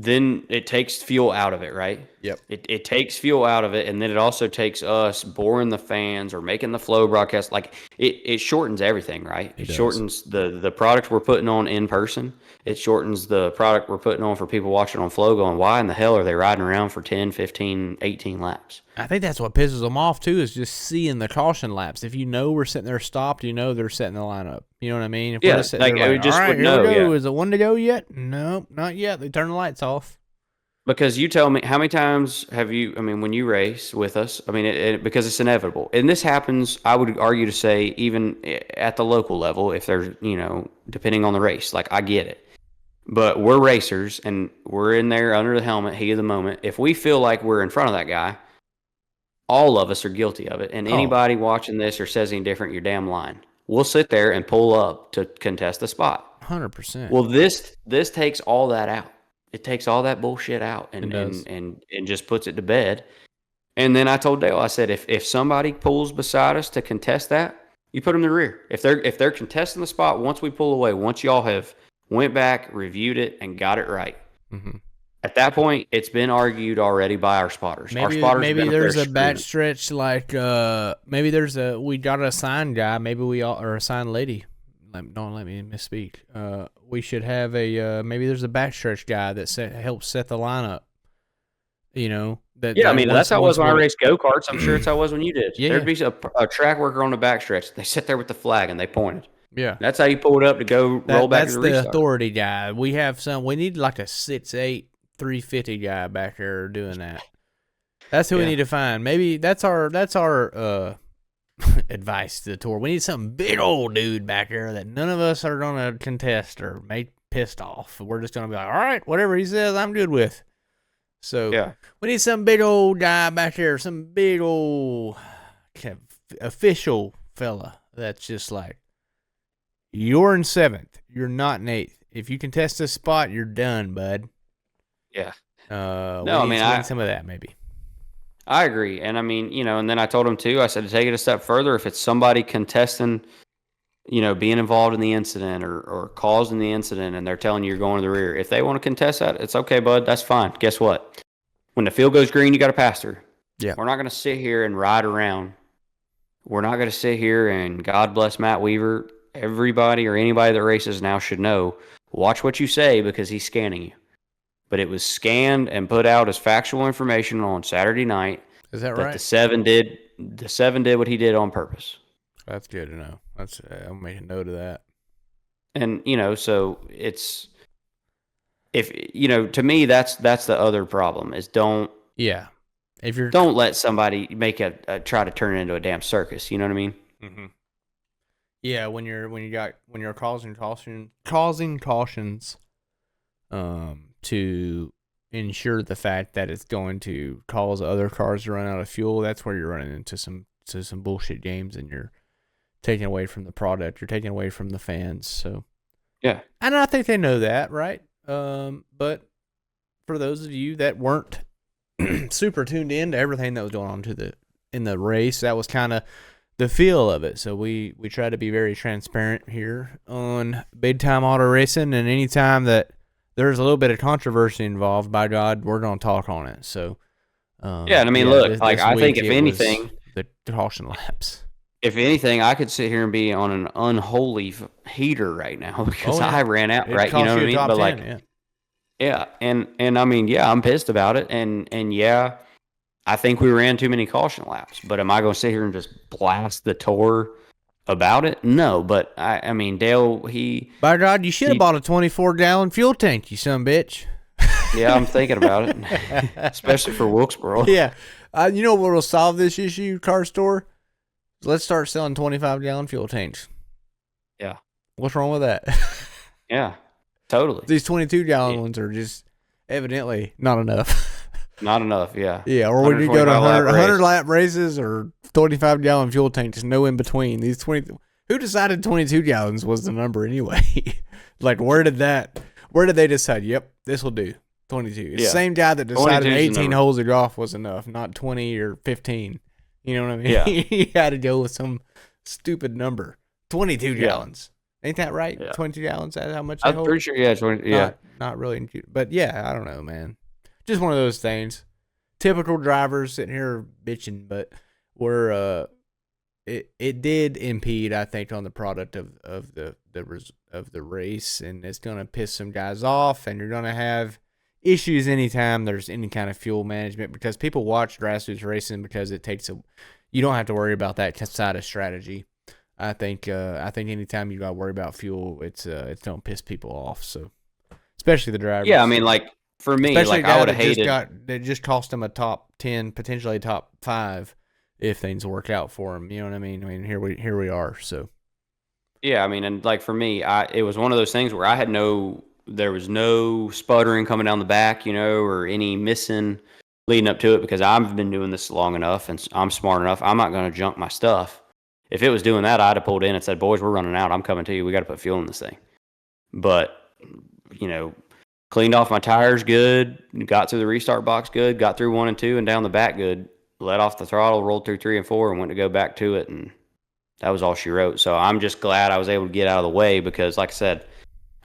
Then it takes fuel out of it, right? Yep. It takes fuel out of it, and then it also takes us boring the fans or making the flow broadcast. Like it shortens everything, right? It shortens the product we're putting on in person. It shortens the product we're putting on for people watching on flow going, why in the hell are they riding around for 10, 15, 18 laps? I think that's what pisses them off, too, is just seeing the caution laps. If we're sitting there stopped, they're setting the lineup. You know what I mean? If we're just sitting there like, all right, here we go. Is it one to go yet? No, not yet. They turn the lights off. Because you tell me, how many times have you, when you race with us, because it's inevitable. And this happens, I would argue to say, even at the local level, if there's, depending on the race. Like, I get it. But we're racers, and we're in there under the helmet, heat of the moment. If we feel like we're in front of that guy, all of us are guilty of it. And anybody watching this or says any different, you're damn lying. We'll sit there and pull up to contest the spot. 100%. Well, this takes all that out. It takes all that bullshit out and just puts it to bed. And then I told Dale, I said, if somebody pulls beside us to contest that, you put them in the rear. If they're contesting the spot, once we pull away, once y'all have went back, reviewed it, and got it right. Mm-hmm. At that point, it's been argued already by our spotters. Maybe there's a back stretch like we got an assigned guy, or assigned lady. Don't let me misspeak. We should have maybe there's a backstretch guy that helps set the lineup. That's how it was when I raced go-karts. I'm sure it's how it was when you did. Yeah. There'd be a track worker on the backstretch. They sit there with the flag and they pointed. Yeah. That's how you pull it up to go roll back to the restart. That's the authority guy. We need like a 6'8", 350 guy back there doing that. That's who we need to find. Maybe that's our advice to the tour. We need some big old dude back there that none of us are going to contest or make pissed off. We're just going to be like, all right, whatever he says, I'm good with. So we need some big old guy back there, some big old official fella that's just like, you're in 7th. You're not in 8th. If you contest this spot, you're done, bud. Yeah. We need some of that maybe. I agree. And and then I told him too, I said to take it a step further, if it's somebody contesting, being involved in the incident or causing the incident and they're telling you you're going to the rear, if they want to contest that, it's okay, bud. That's fine. Guess what? When the field goes green, you got to pass through. Yeah. We're not going to sit here and ride around. We're not going to sit here and God bless Matt Weaver. Everybody or anybody that races now should know, watch what you say because he's scanning you. but it was scanned and put out as factual information on Saturday night. Is that that right? the seven did what he did on purpose. That's good to know. I'll make a note of that. And so it's to me that's the other problem is don't let somebody make try to turn it into a damn circus. You know what I mean? Mm-hmm. Yeah, when you're causing cautions, to ensure the fact that it's going to cause other cars to run out of fuel, that's where you're running into some bullshit games, and you're taking away from the product, you're taking away from the fans. So yeah, and I think they know that, right? But for those of you that weren't super tuned in to everything that was going on in the race, that was kind of the feel of it. So we try to be very transparent here on Big Time Auto Racing, and anytime that there's a little bit of controversy involved, by God, we're gonna talk on it. So yeah, and I mean, look, like I think if anything, the caution laps. If anything, I could sit here and be on an unholy heater right now because I ran out, right? You know what I mean? But 10, like, yeah, and I mean, yeah, I'm pissed about it, and yeah, I think we ran too many caution laps. But am I going to sit here and just blast the tour about it? No, but I mean, Dale, by God, you should have bought a 24-gallon fuel tank, you son of a bitch. Yeah, I'm thinking about it, especially for Wilkesboro. Yeah, you know what will solve this issue, car store? Let's start selling 25-gallon fuel tanks. Yeah. What's wrong with that? Yeah, totally. These 22-gallon ones are just evidently not enough. Not enough, yeah. Yeah, or when you go to 100-lap races or 25-gallon fuel tanks, no in between. Who decided 22 gallons was the number anyway? Like, where did they decide, yep, this will do, 22? It's the same guy that decided 18 holes of golf was enough, not 20 or 15. You know what I mean? Yeah. He had to go with some stupid number. 22 gallons. Ain't that right? Yeah. 22 gallons, that's how much they hold? I'm pretty sure, yeah. 20, yeah. Not really. But yeah, I don't know, man. Just one of those things. Typical drivers sitting here bitching, but it did impede, I think, on the product of the race, and it's going to piss some guys off, and you're going to have issues anytime there's any kind of fuel management, because people watch grassroots racing because it takes you don't have to worry about that side of strategy. I think anytime you got to worry about fuel, it's don't piss people off. So especially the drivers. Yeah, I mean, like for me, especially like I would have hated it just cost them a top 10, potentially a top 5 if things work out for them. You know what I mean? I mean, here we are. So yeah, I mean, and like for me, it was one of those things where there was no sputtering coming down the back, or any missing leading up to it, because I've been doing this long enough and I'm smart enough. I'm not going to junk my stuff. If it was doing that, I'd have pulled in and said, boys, we're running out. I'm coming to you. We got to put fuel in this thing. But, cleaned off my tires good, got through the restart box good, got through 1 and 2 and down the back good, let off the throttle, rolled through 3 and 4 and went to go back to it. And that was all she wrote. So I'm just glad I was able to get out of the way, because like I said,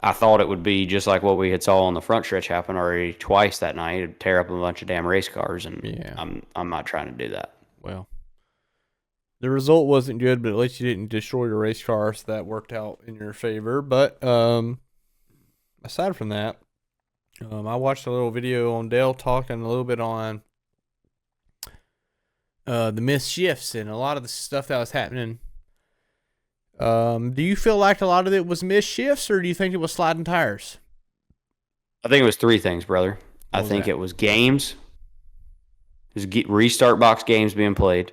I thought it would be just like what we had saw on the front stretch happen already twice that night. It'd tear up a bunch of damn race cars, and yeah. I'm not trying to do that. Well, the result wasn't good, but at least you didn't destroy your race car, so that worked out in your favor. But aside from that, I watched a little video on Dale talking a little bit on the missed shifts and a lot of the stuff that was happening. Do you feel like a lot of it was missed shifts, or do you think it was sliding tires? I think it was 3 things, brother. I think it was games. It was restart box games being played.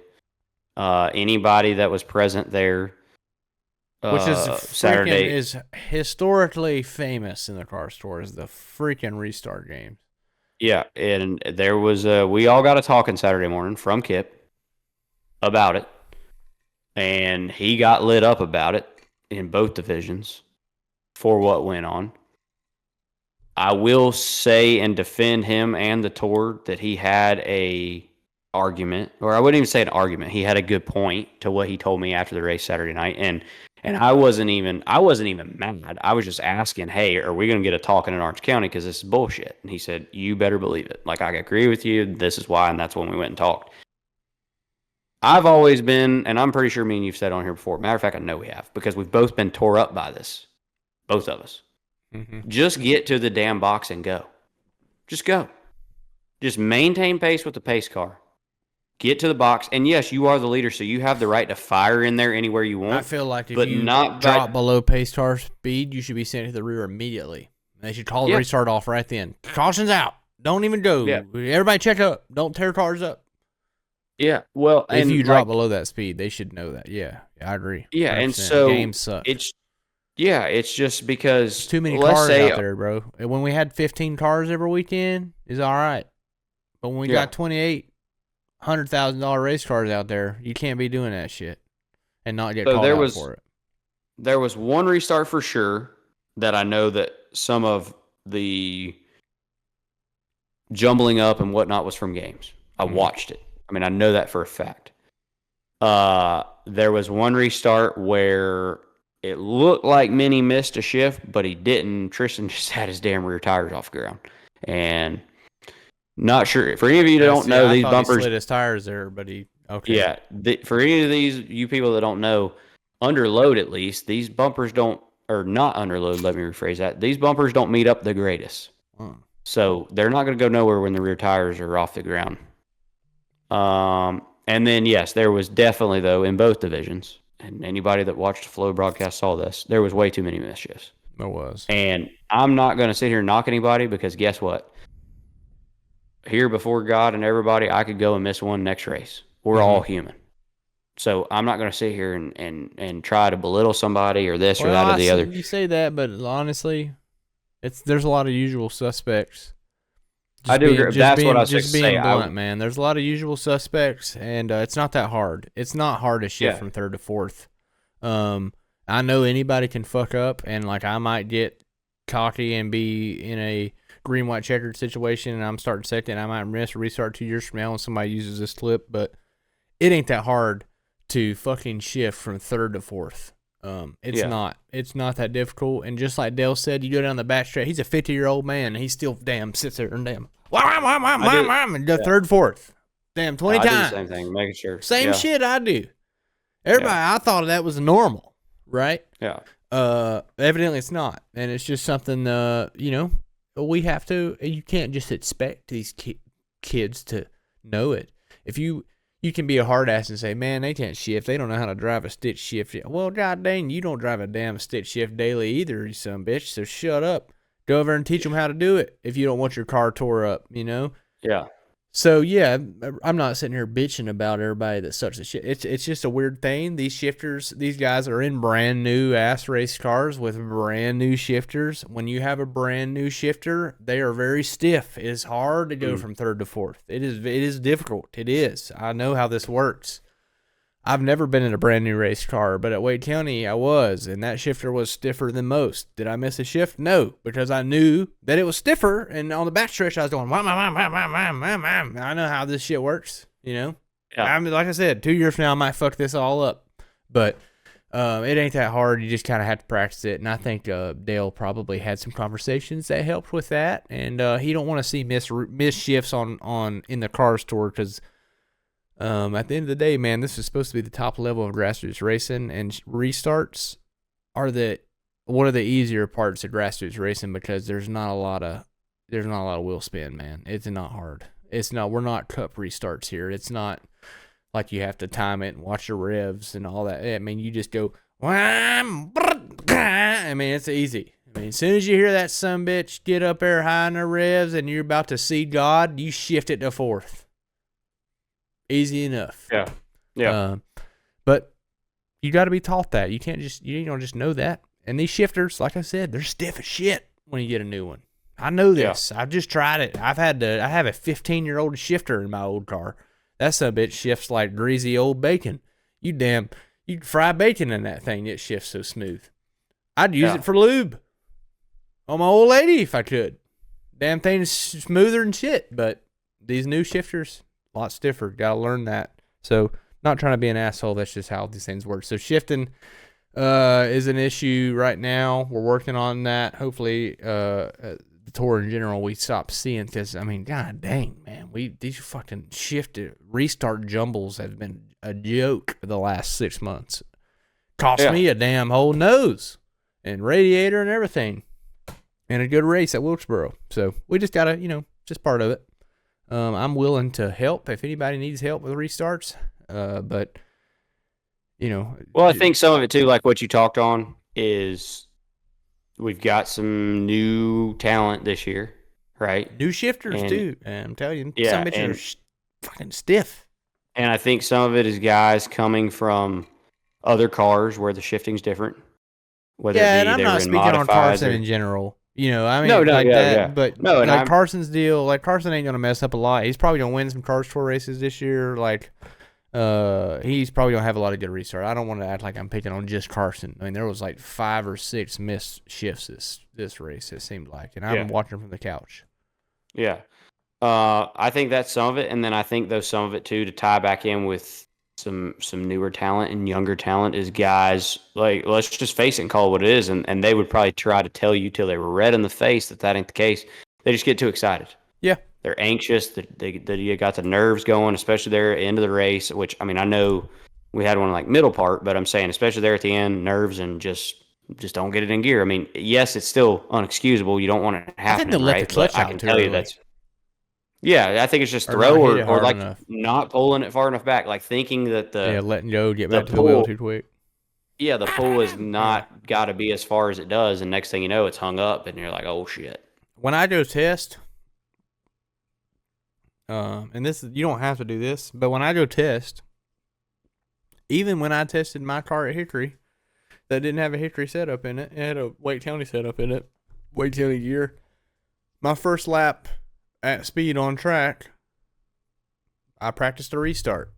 Anybody that was present there, which is Saturday is historically famous in the car store, is the freaking restart games. Yeah, and there was we all got a talking Saturday morning from Kip about it. And he got lit up about it in both divisions for what went on. I will say and defend him and the tour that he had a argument, or I wouldn't even say an argument. He had a good point to what he told me after the race Saturday night. And I wasn't even mad. I was just asking, hey, are we going to get a talking in Orange County? Because this is bullshit. And he said, you better believe it. Like, I agree with you. This is why. And that's when we went and talked. I've always been, and I'm pretty sure me and you've said on here before. Matter of fact, I know we have, because we've both been tore up by this. Both of us. Mm-hmm. Just get to the damn box and go. Just go. Just maintain pace with the pace car. Get to the box. And yes, you are the leader, so you have the right to fire in there anywhere you want. I feel like if but you not drop below pace car speed, you should be sent to the rear immediately. They should call the restart off right then. Caution's out. Don't even go. Yeah. Everybody check up. Don't tear cars up. Yeah, well, if and you drop below that speed, they should know that. Yeah, I agree. Yeah, 100%. and so Game sucks. It's just because There's too many cars out there, bro. And when we had 15 cars every weekend, it's all right. But when we got 28 $100,000 race cars out there, you can't be doing that shit and not get called out for it. There was one restart for sure that I know that some of the jumbling up and whatnot was from games. I watched it. I mean, I know that for a fact. There was one restart where it looked like Minnie missed a shift, but he didn't. Tristan just had his damn rear tires off the ground. And not sure. For any of you that don't know, these bumpers. He slid his tires there, but okay. Yeah. For any of you people that don't know, under load at least, these bumpers don't, or not under load, let me rephrase that. These bumpers don't meet up the greatest. So they're not going to go nowhere when the rear tires are off the ground. And then, yes, there was definitely, though, in both divisions, and anybody that watched the Flow broadcast saw this, there was way too many missed shifts. There was. And I'm not going to sit here and knock anybody because guess what? Here before God and everybody, I could go and miss one next race. We're all human. So I'm not going to sit here and try to belittle somebody or this or that or the other. You say that, but honestly, there's a lot of usual suspects. I do agree. That's what I was just being blunt, man. There's a lot of usual suspects, and it's not that hard. It's not hard to shift from third to fourth. I know anybody can fuck up, and like I might get cocky and be in a green, white, checkered situation, and I'm starting second. I might miss a restart 2 years from now when somebody uses this clip, but it ain't that hard to fucking shift from third to fourth. It's not that difficult. And just like Dale said, you go down the back straight. He's a 50-year-old man, and he still sits there and third, fourth, 20 times. I do the same thing, making sure. Same shit I do. Everybody, I thought that was normal, right? Yeah. Evidently it's not, and it's just something we have to. You can't just expect these kids to know it. If you can be a hard ass and say, man, they can't shift. They don't know how to drive a stitch shift. Well, god dang, you don't drive a damn stitch shift daily either, you son of a bitch. So shut up. Go over and teach them how to do it if you don't want your car tore up, Yeah. So, yeah, I'm not sitting here bitching about everybody that sucks at shit. It's just a weird thing. These shifters, these guys are in brand new ass race cars with brand new shifters. When you have a brand new shifter, they are very stiff. It is hard to go from third to fourth. It is difficult. It is. I know how this works. I've never been in a brand new race car, but at Wade County I was, and that shifter was stiffer than most. Did I miss a shift? No, because I knew that it was stiffer, and on the backstretch I was going, I know how this shit works, Yeah. I mean, like I said, 2 years from now I might fuck this all up, but it ain't that hard. You just kind of have to practice it, and I think Dale probably had some conversations that helped with that, and he don't want to see miss shifts on in the car store because. At the end of the day, man, this is supposed to be the top level of grassroots racing, and restarts are one of the easier parts of grassroots racing because there's not a lot of wheel spin, man. It's not hard. We're not cup restarts here. It's not like you have to time it and watch your revs and all that. I mean, you just go, I mean, it's easy. I mean, as soon as you hear that sumbitch get up there high in the revs and you're about to see God, you shift it to fourth. Easy enough. Yeah. But you got to be taught that. You don't just know that. And these shifters, like I said, they're stiff as shit when you get a new one. I know this. I've just tried it. I have a 15-year-old shifter in my old car. That sumbitch shifts like greasy old bacon. You'd fry bacon in that thing. It shifts so smooth. I'd use it for lube on my old lady if I could. Damn thing is smoother than shit. But these new shifters, a lot stiffer. Got to learn that. So, not trying to be an asshole. That's just how these things work. So, shifting is an issue right now. We're working on that. Hopefully, the tour in general, we stop seeing this. I mean, god dang, man. These fucking restart jumbles have been a joke the last 6 months. Cost me a damn whole nose and radiator and everything. And a good race at Wilkesboro. So, we just got to, just part of it. I'm willing to help if anybody needs help with restarts. But Well, I think some of it too, like what you talked on, is we've got some new talent this year, right? New shifters And too. And I'm telling you, yeah, some bitches are fucking stiff. and I think some of it is guys coming from other cars where the shifting's different. Whether Yeah, it and be I'm they not were in speaking on modifieds Carson or in general. I mean, no, like yeah, that. yeah. But No, and like I'm Carson's deal, like Carson ain't gonna mess up a lot. He's probably gonna win some Cars Tour races this year. Like, he's probably gonna have a lot of good restart. I don't want to act like I'm picking on just Carson. I mean, there was like 5 or 6 missed shifts this race. It seemed like, and I'm yeah, watching from the couch. yeah. I think that's some of it, and then I think though some of it too to tie back in with some newer talent and younger talent is guys like let's just face it and call it what it is, and they would probably try to tell you till they were red in the face that ain't the case. They just get too excited. Yeah, They're anxious. They you got the nerves going, especially there at the end of the race. Which I mean, I know we had one like middle part, but I'm saying especially there at the end, nerves and just don't get it in gear. I mean, yes, it's still unexcusable. You don't want it I think they happening, let the right? clutch But I out can too tell you early, that's yeah. I think it's just or throw not hit it or hard like enough. not pulling it far enough back, like thinking that Yeah, letting go, get the back to the wheel pull too quick. yeah the pull is Yeah. not got to be as far as it does, and next thing you know, it's hung up, and you're like, oh shit. When I go test, and this is, you don't have to do this, but when I go test, even when I tested my car at Hickory, that didn't have a Hickory setup in it, it had a Wake County setup in it, Wake County gear. My first lap at speed on track, I practiced a restart.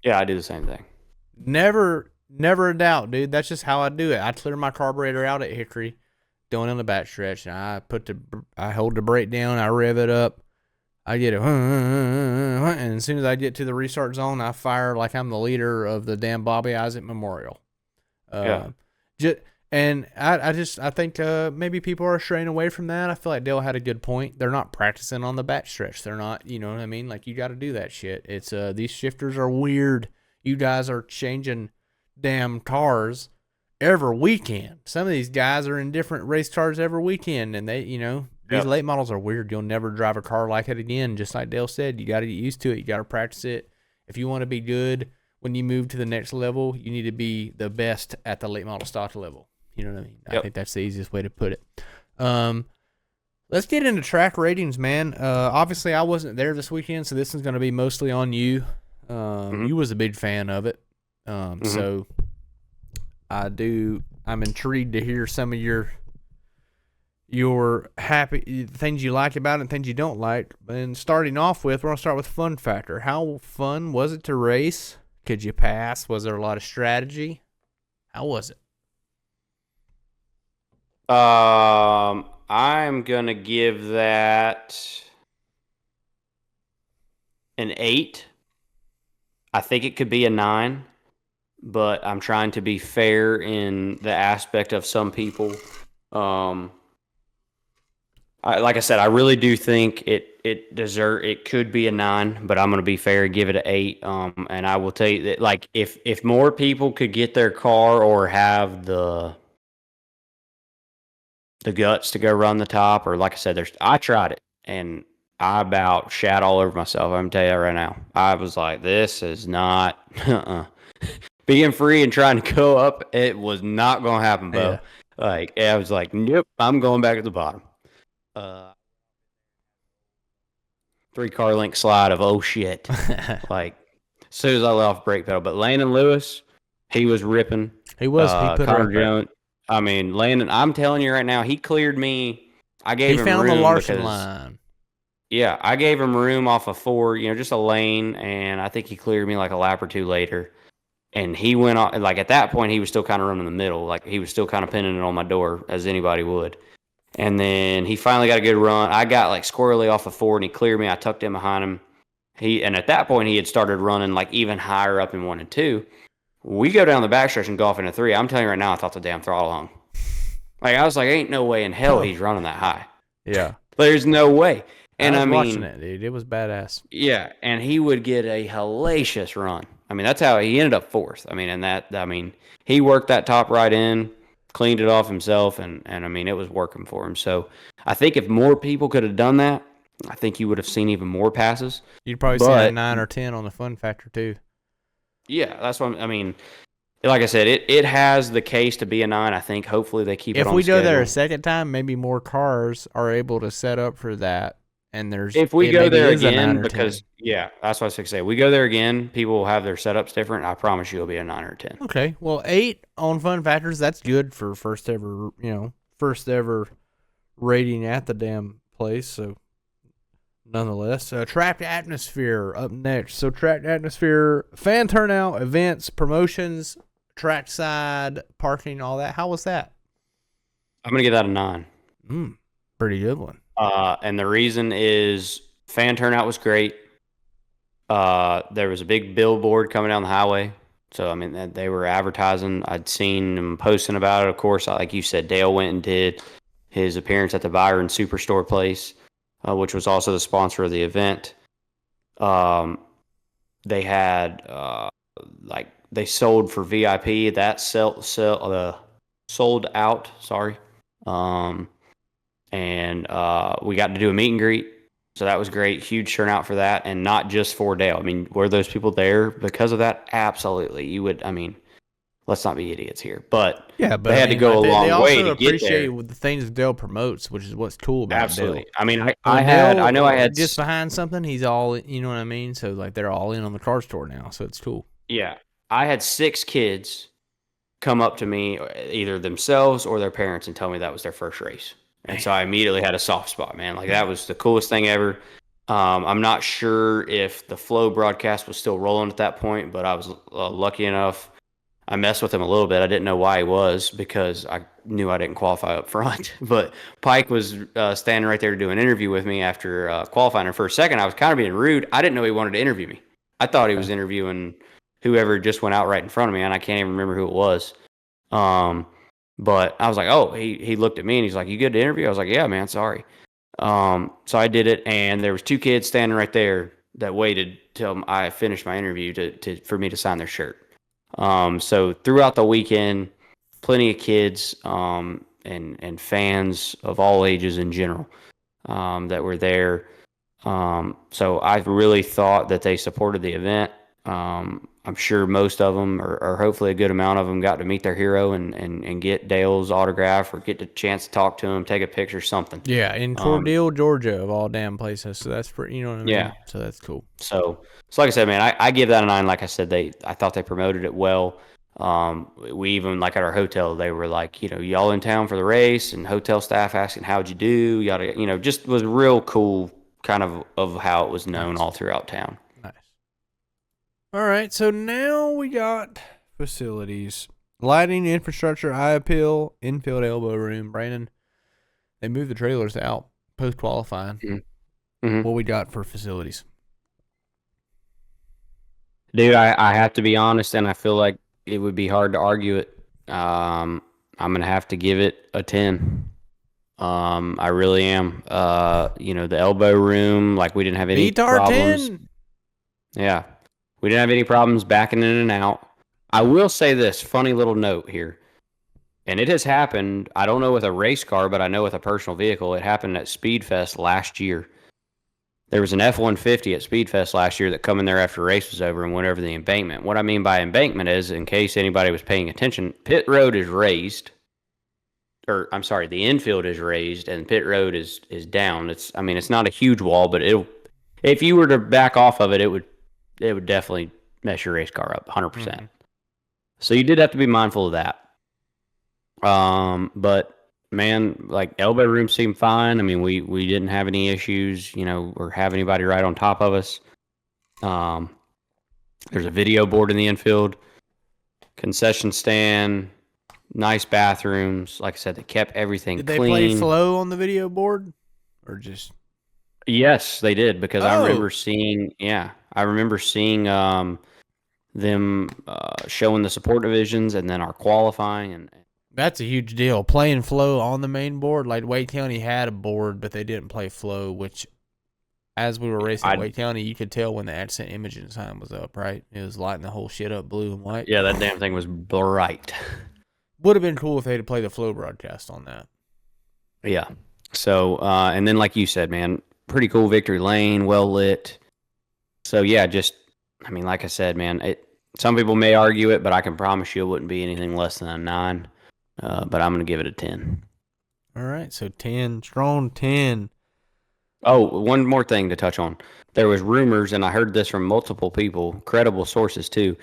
Yeah, I do the same thing. Never a doubt, dude. That's just how I do it. I clear my carburetor out at Hickory, going in the backstretch, and I hold the brake down, I rev it up, I get it, and as soon as I get to the restart zone, I fire like I'm the leader of the damn Bobby Isaac Memorial. Yeah. And I think maybe people are straying away from that. I feel like Dale had a good point. They're not practicing on the backstretch. They're not, you know what I mean? Like, you got to do that shit. It's these shifters are weird. You guys are changing damn cars every weekend. Some of these guys are in different race cars every weekend, and they, these late models are weird. You'll never drive a car like it again. Just like Dale said, you got to get used to it. You got to practice it. If you want to be good when you move to the next level, you need to be the best at the late model stock level. You know what I mean? Yep. I think that's the easiest way to put it. Let's get into track ratings, man. Obviously, I wasn't there this weekend, so this is going to be mostly on you. You was a big fan of it. So I'm intrigued to hear some of your happy things you like about it and things you don't like. And starting off with, we're going to start with fun factor. How fun was it to race? Could you pass? Was there a lot of strategy? How was it? I'm gonna give that an 8. I think it could be a 9, but I'm trying to be fair in the aspect of some people. Like I said, I really do think it could be a 9, but I'm gonna be fair and give it an 8. And I will tell you that, like, if more people could get their car or have the guts to go run the top, or like I said, I tried it and I about shat all over myself. I'm tell you right now. I was like, this is not being free and trying to go up. It was not going to happen, Bo. Yeah. Like, I was like, nope, I'm going back at the bottom. 3-car link slide of oh shit. Like, as soon as I let off brake pedal. But Landon Lewis, he was ripping. He was. He put Connor her Jones. I mean, Landon, I'm telling you right now, he cleared me. I gave him room. He found the Larson line. Yeah, I gave him room off of 4, just a lane, and I think he cleared me like a lap or 2 later. And he went on, like, at that point, he was still kind of running the middle. Like, he was still kind of pinning it on my door, as anybody would. And then he finally got a good run. I got, like, squarely off of 4, and he cleared me. I tucked in behind him. And at that point, he had started running, like, even higher up in 1 and 2. We go down the backstretch and go off into 3. I'm telling you right now, I thought the damn throttle hung. Like, I was like, ain't no way in hell he's running that high. Yeah. There's no way. And I mean, watching it, dude. It was badass. Yeah, and he would get a hellacious run. I mean, that's how he ended up 4th. I mean, he worked that top right in, cleaned it off himself, and I mean, it was working for him. So I think if more people could have done that, I think you would have seen even more passes. You'd probably see a 9 or 10 on the fun factor too. Yeah, that's what I mean. Like I said, it has the case to be a 9. I think hopefully they keep it on the schedule. If we go there a second time, maybe more cars are able to set up for that. And if we go there again, 9 or because 10. Yeah, that's what I was going to say. We go there again, people will have their setups different. I promise you it'll be a 9 or 10. Okay, well 8 on fun factors. That's good for first ever rating at the damn place. So nonetheless, tracked atmosphere up next. So tracked atmosphere, fan turnout, events, promotions, trackside parking, all that. How was that? I'm going to give that a 9. Pretty good one. And the reason is fan turnout was great. There was a big billboard coming down the highway. So, I mean, they were advertising. I'd seen them posting about it. Of course, like you said, Dale went and did his appearance at the Byron Superstore place, which was also the sponsor of the event. They had, they sold for VIP. That sold out, sorry. And we got to do a meet and greet. So that was great. Huge turnout for that. And not just for Dale. I mean, were those people there because of that? Absolutely. You would, I mean, let's not be idiots here. But yeah, they had to go a long way to get there. They also appreciate the things Dale promotes, which is what's cool about Absolutely. Dale. I mean, I had just behind something. He's all, you know what I mean? So like they're all in on the car store now. So it's cool. Yeah. I had 6 kids come up to me, either themselves or their parents, and tell me that was their first race. And so I immediately had a soft spot, man. Like, that was the coolest thing ever. I'm not sure if the Flow broadcast was still rolling at that point, but I was lucky enough. I messed with him a little bit. I didn't know why he was, because I knew I didn't qualify up front. But Pike was standing right there to do an interview with me after qualifying. And for a second, I was kind of being rude. I didn't know he wanted to interview me. I thought he was interviewing whoever just went out right in front of me, and I can't even remember who it was. But I was like, oh, he looked at me and he's like, you good to interview? I was like, yeah, man, sorry. So I did it, and there was 2 kids standing right there that waited till I finished my interview for me to sign their shirt. So throughout the weekend, plenty of kids and fans of all ages in general that were there. So I really thought that they supported the event. I'm sure most of them, or hopefully a good amount of them, got to meet their hero and get Dale's autograph, or get the chance to talk to him, take a picture, something. Yeah, in Cordele, Georgia, of all damn places. So that's pretty, you know what I mean? Yeah. So that's cool. So like I said, man, I give that a 9. Like I said, I thought they promoted it well. We even, like at our hotel, they were like, y'all in town for the race, and hotel staff asking, how'd you do? Yada, just was real cool, kind of how it was known all throughout town. Nice. All right, so now we got facilities. Lighting, infrastructure, eye appeal, infield elbow room. Brandon, they moved the trailers out post-qualifying. Mm-hmm. What we got for facilities? Dude, I have to be honest, and I feel like it would be hard to argue it. I'm going to have to give it a 10. I really am. The elbow room, like, we didn't have any problems. 10. Yeah. We didn't have any problems backing in and out. I will say this funny little note here. And it has happened, I don't know with a race car, but I know with a personal vehicle. It happened at Speedfest last year. There was an F-150 at Speedfest last year that come in there after the race was over and went over the embankment. What I mean by embankment is, in case anybody was paying attention, pit road is raised. Or, I'm sorry, the infield is raised and pit road is down. It's not a huge wall, but if you were to back off of it, it would definitely mess your race car up 100%. Mm-hmm. So you did have to be mindful of that. But man, like, elbow room seemed fine. I mean, we didn't have any issues, or have anybody right on top of us. There's a video board in the infield, concession stand, nice bathrooms. Like I said, they kept everything clean. Did they play Flow on the video board, or just? Yes, they did, because I remember seeing them showing the support divisions and then our qualifying, and that's a huge deal. Playing Flow on the main board. Like, Wake County had a board, but they didn't play Flow, which, as we were racing at Wake County, you could tell when the accent imaging sign was up, right? It was lighting the whole shit up blue and white. Yeah, that damn thing was bright. Would have been cool if they had played the Flow broadcast on that. Yeah. So, and then like you said, man, pretty cool Victory Lane, well lit. So yeah, just I mean, like I said, man, some people may argue it, but I can promise you it wouldn't be anything less than a 9. But I'm gonna give it a 10. All right, so 10, strong 10. Oh, one more thing to touch on. There was rumors, and I heard this from multiple people, credible sources too.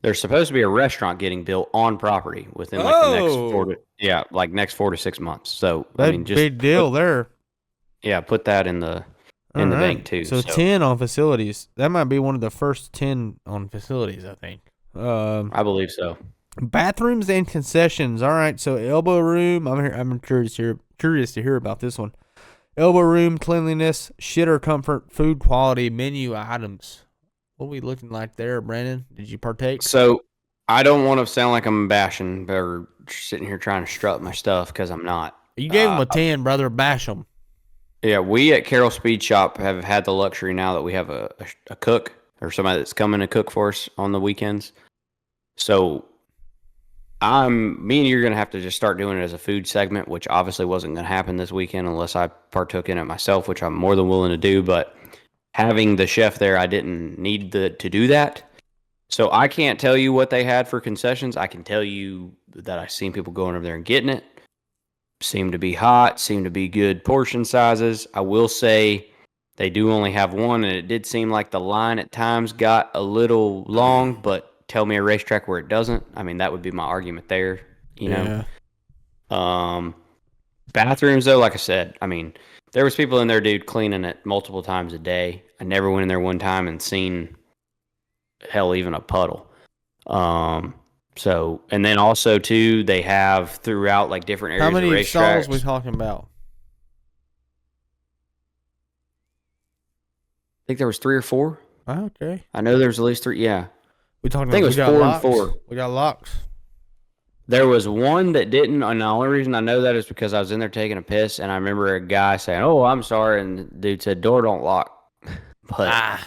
There's supposed to be a restaurant getting built on property within like the next 4 to 6 months. So That I mean, just big deal there. put that in the bank too. So 10 on facilities. That might be one of the first 10 on facilities, I think. I believe so. Bathrooms and concessions. All right, so elbow room. I'm curious to hear about this one. Elbow room, cleanliness, shitter comfort, food quality, menu items. What are we looking like there, Brandon? Did you partake? So I don't want to sound like I'm bashing or sitting here trying to strut my stuff because I'm not. You gave him a 10, brother. Bash him. Yeah, we at Carroll Speed Shop have had the luxury now that we have a cook or somebody that's coming to cook for us on the weekends. So me and you're going to have to just start doing it as a food segment, which obviously wasn't going to happen this weekend unless I partook in it myself, which I'm more than willing to do. But having the chef there, I didn't need to do that. So I can't tell you what they had for concessions. I can tell you that I've seen people going over there and getting it. Seemed to be hot, seemed to be good portion sizes. I will say they do only have one, and it did seem like the line at times got a little long, but tell me a racetrack where it doesn't. I mean, that would be my argument there, you know. Bathrooms, though, like I said, I mean, there was people in there, dude, cleaning it multiple times a day. I never went in there one time and seen, hell, even a puddle. So, and then also, too, they have throughout, like, different areas of racetracks. How many stalls we talking about? I think there was 3 or 4. Oh, okay. I know there's at least 3, yeah. We talking I think about, it was 4 and 4. We got locks. There was one that didn't, and the only reason I know that is because I was in there taking a piss, and I remember a guy saying, "Oh, I'm sorry," and the dude said, "Door don't lock." But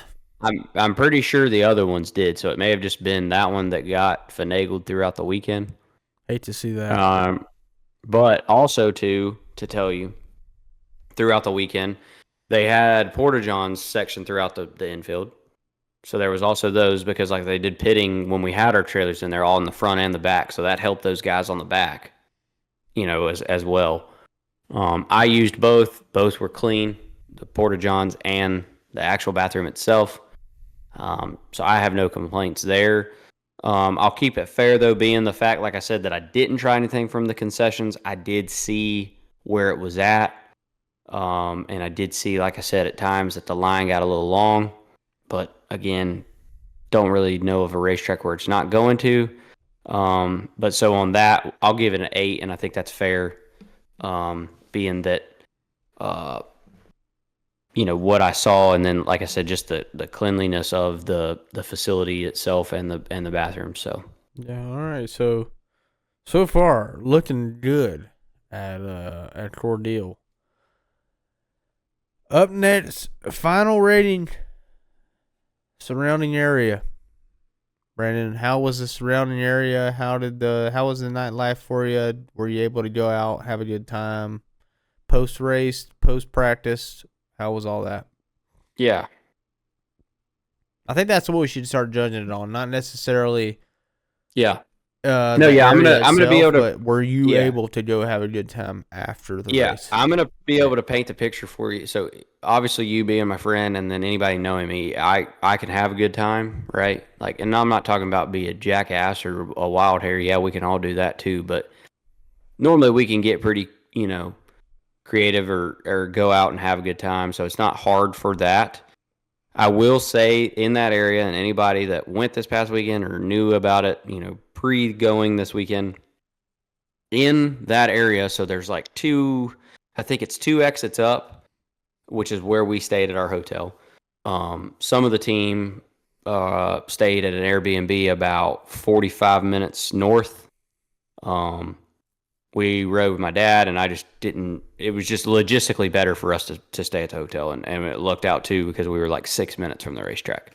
I'm pretty sure the other ones did, so it may have just been that one that got finagled throughout the weekend. Hate to see that. But also to tell you, throughout the weekend, they had Porta-Johns section throughout the infield. So there was also those because like they did pitting when we had our trailers in there, all in the front and the back. So that helped those guys on the back, you know, as well. I used both. Both were clean, the Porta-Johns and the actual bathroom itself. So I have no complaints there. I'll keep it fair, though, being the fact, like I said, that I didn't try anything from the concessions. I did see where it was at. And I did see, like I said, at times that the line got a little long. But, again, don't really know of a racetrack where it's not going to. But so on that, I'll give it an 8, and I think that's fair, being that, you know, what I saw, and then, like I said, just the cleanliness of the facility itself and the bathroom. So yeah, all right. So far, looking good at Cordele. Up next, final rating. Surrounding area. Brandon, how was the surrounding area? How was the nightlife for you? Were you able to go out, have a good time? Post race, post practice, how was all that? Yeah. I think that's what we should start judging it on, not necessarily. Yeah. I'm gonna be able to. But were you Yeah. able to go have a good time after the race? I'm gonna be able to paint the picture for you. So obviously, you being my friend, and then anybody knowing me, I can have a good time, right? Like, and I'm not talking about be a jackass or a wild hair. Yeah, we can all do that too. But normally, we can get pretty, you know, creative or go out and have a good time. So it's not hard for that. I will say in that area, and anybody that went this past weekend or knew about it, you know, pre-going this weekend, in that area, so there's like I think it's 2 exits up, which is where we stayed at our hotel. Some of the team stayed at an Airbnb about 45 minutes north. We rode with my dad, and I just didn't. It was just logistically better for us to stay at the hotel, and it looked out too because we were like 6 minutes from the racetrack.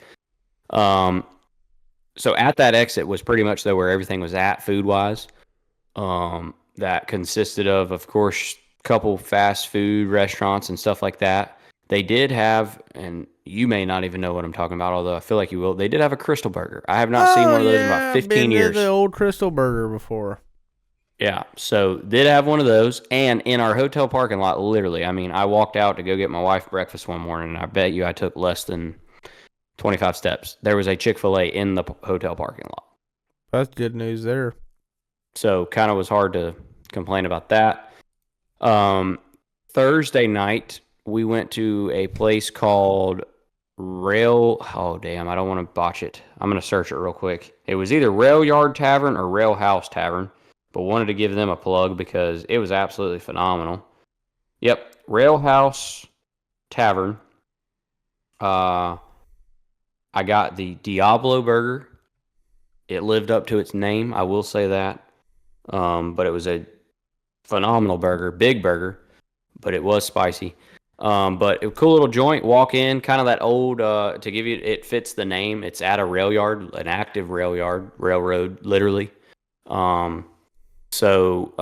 So at that exit was pretty much though where everything was at food wise. That consisted of course, a couple fast food restaurants and stuff like that. They did have, and you may not even know what I'm talking about, although I feel like you will. They did have a Crystal Burger. I have not seen Oh one of those in about yeah, I've 15 been to the years. old Crystal Burger before. Yeah, so did have one of those, and in our hotel parking lot, literally, I mean, I walked out to go get my wife breakfast one morning, and I bet you I took less than 25 steps. There was a Chick-fil-A in the hotel parking lot. That's good news there. So kind of was hard to complain about that. Thursday night, we went to a place called oh damn, I don't want to botch it. I'm going to search it real quick. It was either Rail Yard Tavern or Rail House Tavern, but wanted to give them a plug because it was absolutely phenomenal. Yep, Rail House Tavern. I got the Diablo burger. It lived up to its name, I will say that. But it was a phenomenal burger, big burger, but it was spicy. But a cool little joint. Walk in, kind of that old. To give you, it fits the name. It's at a rail yard, an active rail yard, railroad, literally. So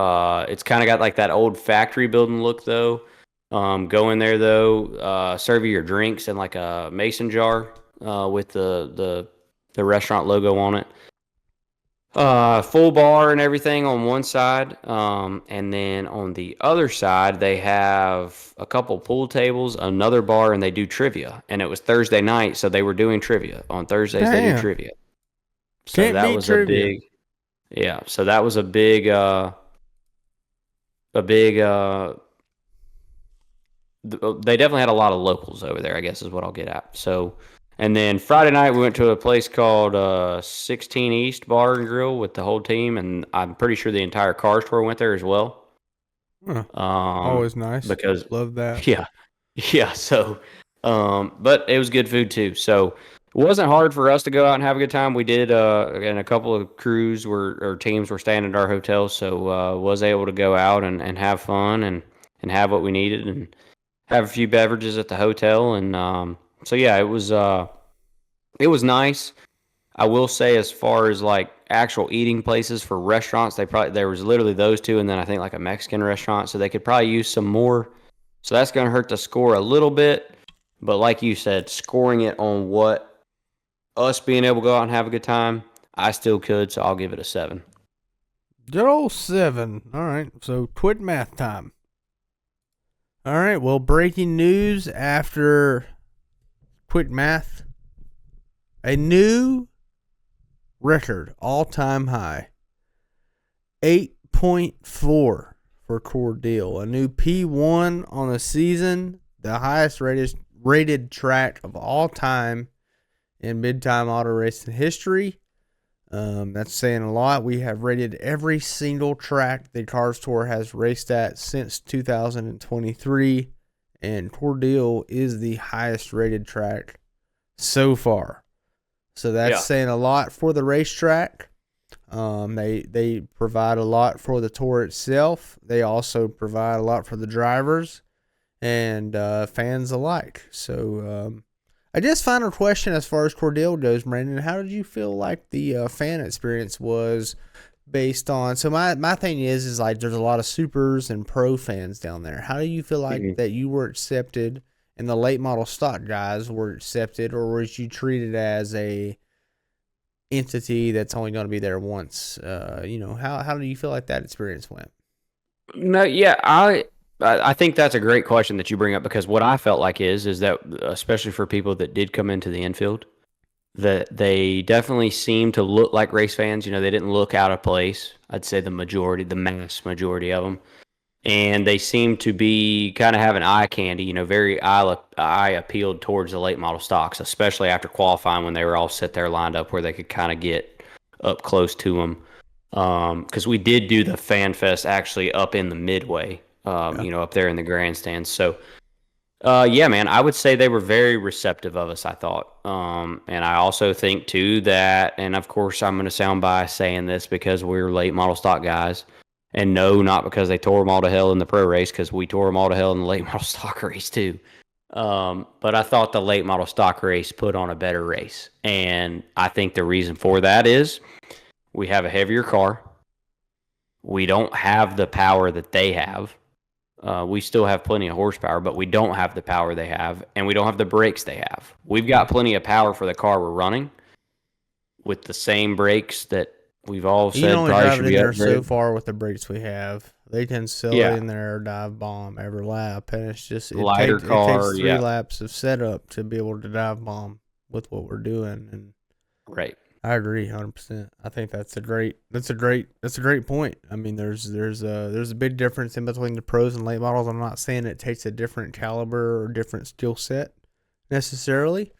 it's kind of got like that old factory building look, though. Go in there though. Serve you your drinks in like a mason jar with the restaurant logo on it. Full bar and everything on one side. And then on the other side, they have a couple pool tables, another bar, and they do trivia. And it was Thursday night, so they were doing trivia. On Thursdays, they do Damn. trivia. So Can't that beat was trivia. so that was a big, they definitely had a lot of locals over there, I guess is what I'll get at. So, and then Friday night we went to a place called 16 East Bar and Grill with the whole team, and I'm pretty sure the entire car store went there as well. Huh. Always nice. Because Love that. yeah, yeah. So, but it was good food too. So it wasn't hard for us to go out and have a good time. We did, and a couple of crews or teams were staying at our hotel, so was able to go out and have fun and have what we needed and have a few beverages at the hotel. And so yeah, it was nice. I will say, as far as like actual eating places for restaurants, there was literally those two, and then I think like a Mexican restaurant, so they could probably use some more. So that's going to hurt the score a little bit, but like you said, scoring it on what us being able to go out and have a good time, I still could, so I'll give it a 7. Good old 7. All right, so quit math time. All right, well, breaking news after quick math. A new record, all-time high. 8.4 for Cordele. A new P1 on the season. The highest rated track of all time in mid-time auto racing history. That's saying a lot. We have rated every single track the Cars Tour has raced at since 2023, and Cordele is the highest rated track so far. So that's saying a lot for the racetrack. They provide a lot for the tour itself. They also provide a lot for the drivers and fans alike. So I guess final question as far as Cordele goes, Brandon, how did you feel like the fan experience was based on? So my thing is like there's a lot of supers and pro fans down there. How do you feel like that you were accepted and the late model stock guys were accepted, or was you treated as a entity that's only going to be there once? How do you feel like that experience went? No, yeah, I think that's a great question that you bring up, because what I felt like is that, especially for people that did come into the infield, that they definitely seemed to look like race fans. You know, they didn't look out of place. I'd say the mass majority of them. And they seemed to be kind of having eye candy, you know, very eye appealed towards the late model stocks, especially after qualifying when they were all set there lined up where they could kind of get up close to them. Because we did do the Fan Fest actually up in the midway, up there in the grandstands. So, yeah, man, I would say they were very receptive of us, I thought. And I also think, too, that, and of course, I'm going to sound biased saying this because we're late model stock guys. And no, not because they tore them all to hell in the pro race, because we tore them all to hell in the late model stock race, too. But I thought the late model stock race put on a better race. And I think the reason for that is we have a heavier car. We don't have the power that they have. We still have plenty of horsepower, but we don't have the power they have, and we don't have the brakes they have. We've got plenty of power for the car we're running with the same brakes that we've all You can said only probably drive should it in be there so upgraded. far with the brakes we have. They can sell it Yeah, in there dive bomb every lap, and it's just lighter it takes car. 3 laps of setup to be able to dive bomb with what we're doing. And Right. I agree 100%. I think that's a great point. I mean, there's a big difference in between the pros and late models. I'm not saying it takes a different caliber or different skill set necessarily.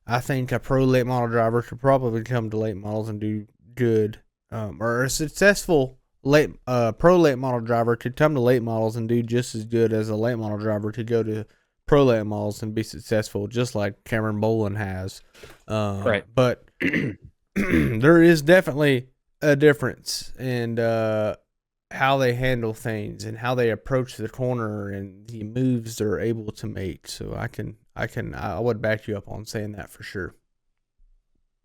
I think a pro late model driver could probably come to late models and do good, or a successful pro late model driver could come to late models and do just as good as a late model driver to go to pro late models and be successful, just like Cameron Bolin has. Right. But there is definitely a difference in how they handle things and how they approach the corner and the moves they're able to make. So I would back you up on saying that for sure.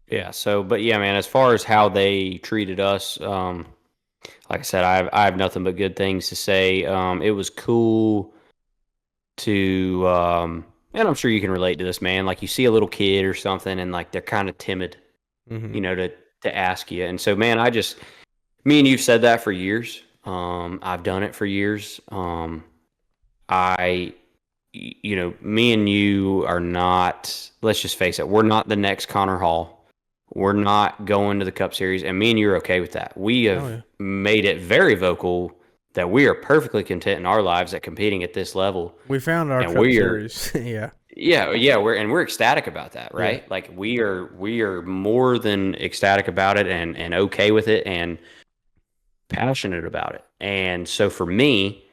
Yeah. So, but yeah, man, as far as how they treated us, like I said, I have nothing but good things to say. It was cool to, and I'm sure you can relate to this, man. Like you see a little kid or something, and like they're kind of timid, Mm-hmm. to ask you. And so, man, me and you've said that for years. I've done it for years. I, me and you are not. Let's just face it, we're not the next Connor Hall. We're not going to the Cup Series, and me and you are okay with that. We Oh have yeah, made it very vocal that we are perfectly content in our lives at competing at this level, we found our and Cup we are, Series. Yeah, yeah, we're ecstatic about that, yeah, right? Like we are more than ecstatic about it, and okay with it, and passionate about it. And so for me,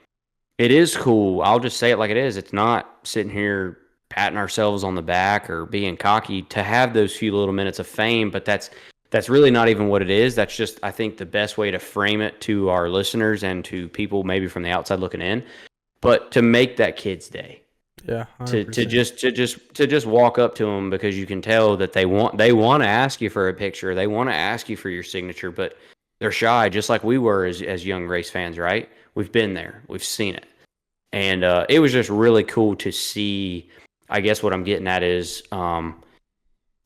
it is cool. I'll just say it like it is. It's not sitting here patting ourselves on the back or being cocky to have those few little minutes of fame, but that's really not even what it is. That's just, I think, the best way to frame it to our listeners and to people maybe from the outside looking in. But to make that kid's day, yeah, to 100%. just walk up to them, because you can tell that they want to ask you for a picture, they want to ask you for your signature, but they're shy, just like we were as young race fans, right? We've been there, we've seen it, and it was just really cool to see. I guess what I'm getting at is A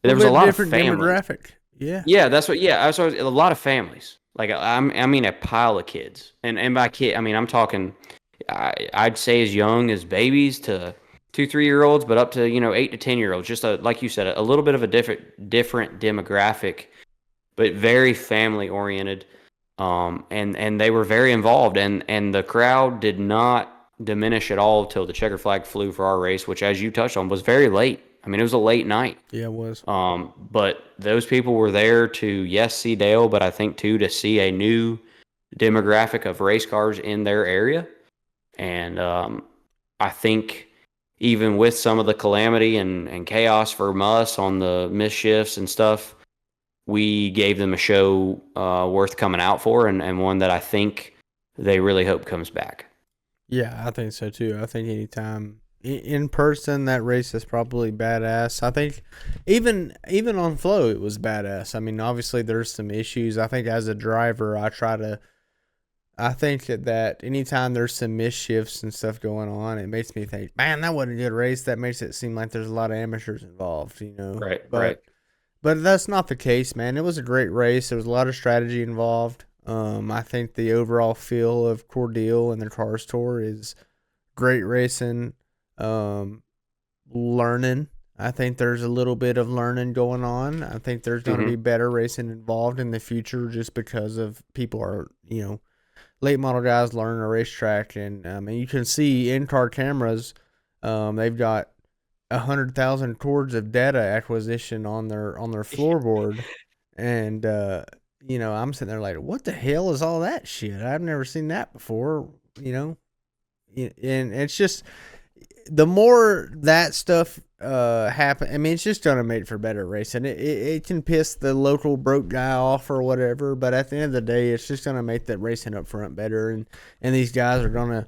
there little was a bit lot of different families. demographic. Yeah, Yeah, that's what. Yeah, I saw a lot of families. Like I mean, a pile of kids, and by kid, I mean I'm talking. I'd say as young as babies to 2, 3 year olds, but up to 8 to 10 year olds. Just like you said, a little bit of a different demographic, but very family oriented. And they were very involved, and the crowd did not diminish at all till the checker flag flew for our race, which, as you touched on, was very late. I mean, it was a late night. yeah, it was. But those people were there to, yes, see Dale, but I think too to see a new demographic of race cars in their area. And I think even with some of the calamity and chaos from us on the missed shifts and stuff, we gave them a show worth coming out for, and one that I think they really hope comes back. Yeah, I think so too. I think anytime in person, that race is probably badass. I think even on flow, it was badass. I mean, obviously there's some issues. I think as a driver, I think that anytime there's some misshifts and stuff going on, it makes me think, man, that wasn't a good race. That makes it seem like there's a lot of amateurs involved, you know. Right, right. But that's not the case, man. It was a great race. There was a lot of strategy involved. I think the overall feel of Cordele and the Cars Tour is great racing. Um, learning. I think there's a little bit of learning going on. I think there's going to Hmm. be better racing involved in the future just because of people are, late model guys learning a racetrack. And you can see in-car cameras, they've got 100,000 cords of data acquisition on their floorboard, and I'm sitting there like, what the hell is all that shit? I've never seen that before, and it's just the more that stuff happen. I mean, it's just gonna make for better racing. It can piss the local broke guy off or whatever, but at the end of the day, it's just gonna make that racing up front better, and these guys are gonna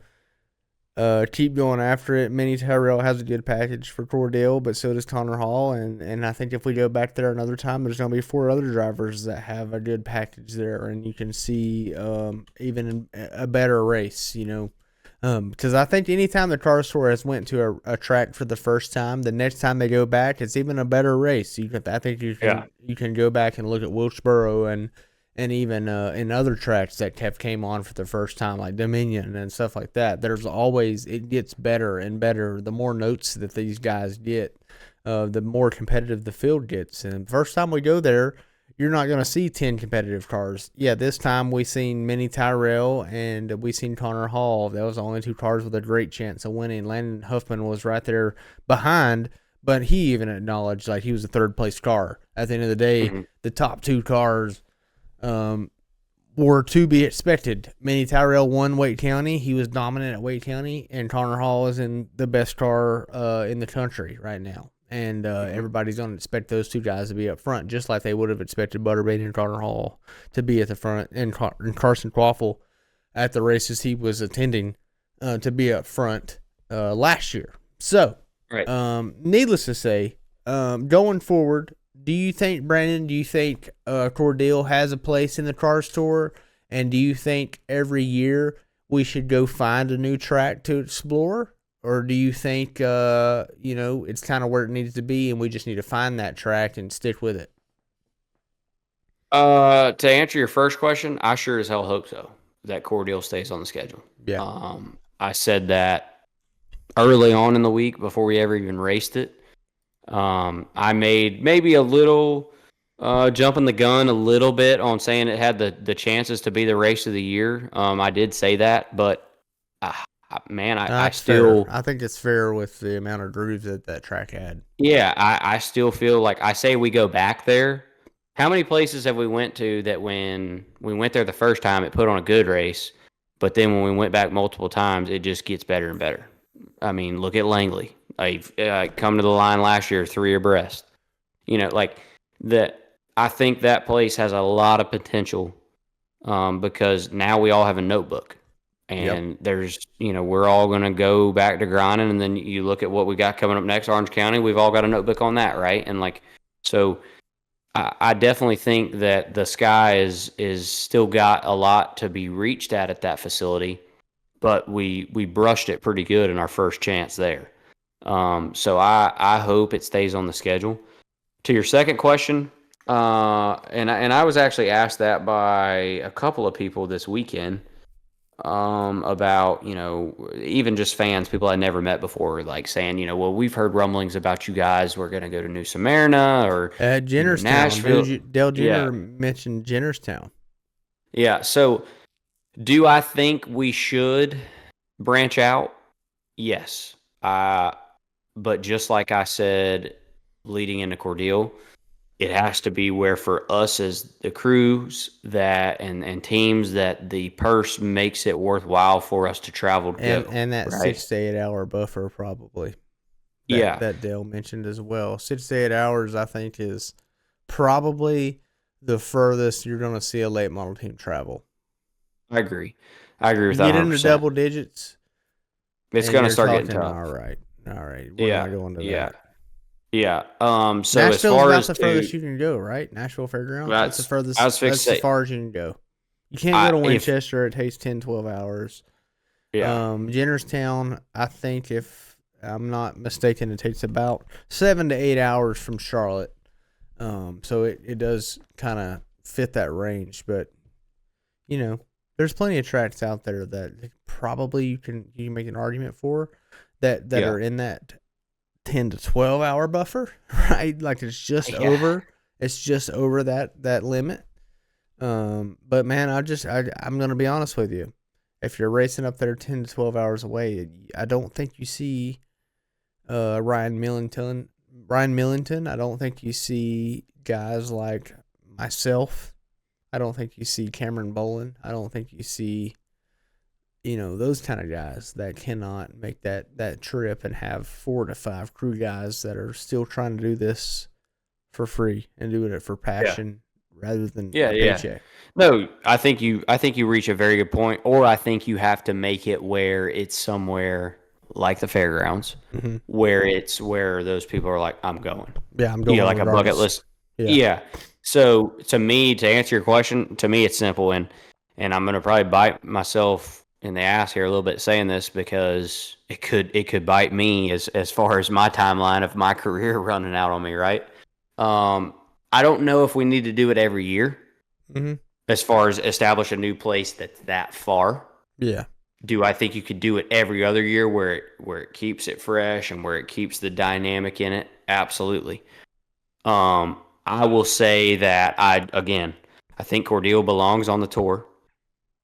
keep going after it. Minnie Tyrell has a good package for Cordele, but so does Connor Hall. And I think if we go back there another time, there's going to be 4 other drivers that have a good package there. And you can see even a better race, Because I think anytime the car store has went to a track for the first time, the next time they go back, it's even a better race. I think Yeah. you can go back and look at Wilkesboro and even in other tracks that have came on for the first time, like Dominion and stuff like that. There's always, it gets better and better. The more notes that these guys get, the more competitive the field gets. And first time we go there, you're not going to see 10 competitive cars. Yeah, this time we seen Minnie Tyrell and we seen Connor Hall. That was the only two cars with a great chance of winning. Landon Huffman was right there behind, but he even acknowledged like he was a third place car. At the end of the day, the top two cars were to be expected. Minnie Tyrell won Wake County. He was dominant at Wake County, and Connor Hall is in the best car in the country right now. And everybody's going to expect those two guys to be up front, just like they would have expected Butterbean and Connor Hall to be at the front, and Carson Quaffle at the races he was attending to be up front last year. So, Right. Needless to say, going forward, do you think Cordele has a place in the car store? And do you think every year we should go find a new track to explore? Or do you think, it's kind of where it needs to be and we just need to find that track and stick with it? To answer your first question, I sure as hell hope so that Cordele stays on the schedule. Yeah. I said that early on in the week before we ever even raced it. I made maybe a little jumping the gun a little bit on saying it had the chances to be the race of the year. I did say that, but I still fair. I think it's fair with the amount of grooves that track had. Yeah, I still feel like I say we go back there. How many places have we went to that when we went there the first time, it put on a good race, but then when we went back multiple times, it just gets better and better. I mean, look at Langley. I've come to the line last year, 3 abreast. Like that. I think that place has a lot of potential because now we all have a notebook. And there's, we're all going to go back to grinding. And then you look at what we got coming up next, Orange County, we've all got a notebook on that, right? And so I definitely think that the sky is still got a lot to be reached at that facility, but we brushed it pretty good in our first chance there. So I hope it stays on the schedule. To your second question, and I was actually asked that by a couple of people this weekend. About, even just fans, people I never met before, like saying, well, we've heard rumblings about you guys. We're going to go to New Smyrna or Jennerstown. Nashville. Dale Jenner mentioned Jennerstown. Yeah. So do I think we should branch out? Yes. But just like I said, leading into Cordele, it has to be where for us as the crews that and teams that the purse makes it worthwhile for us to travel to go. And that right? 6 to 8 hour buffer probably. That Dale mentioned as well. 6 to 8 hours, I think, is probably the furthest you're going to see a late model team travel. I agree with that. Get into double digits. It's going to start getting tough. All right. We're not going to that. Yeah. So Nashville's as far about as the furthest you can go, right? Nashville Fairgrounds. That's the furthest. That's as far as you can go. You can't go to Winchester. It takes 10, 12 hours. Yeah. Jennerstown, I think, if I'm not mistaken, it takes about 7 to 8 hours from Charlotte. So it does kind of fit that range, but there's plenty of tracks out there that probably you can make an argument for that are in that 10 to 12 hour buffer, right? Like it's just over that limit. But man, I'm going to be honest with you. If you're racing up there 10 to 12 hours away, I don't think you see Ryan Millington. I don't think you see guys like myself. I don't think you see Cameron Bolin. I don't think you see those kind of guys that cannot make that trip and have 4 to 5 crew guys that are still trying to do this for free and doing it for passion rather than a paycheck. No, I think you reach a very good point, or I think you have to make it where it's somewhere like the fairgrounds, where those people are like, I'm going. Yeah, I'm going. Like a bucket list. Yeah. So to answer your question, to me it's simple, and I'm gonna probably bite myself in the ass here a little bit saying this because it could bite me as far as my timeline of my career running out on me, right? I don't know if we need to do it every year Mm-hmm. as far as establish a new place that's that far. Yeah. Do I think you could do it every other year where it keeps it fresh and where it keeps the dynamic in it? Absolutely. I will say that I think Cordele belongs on the tour,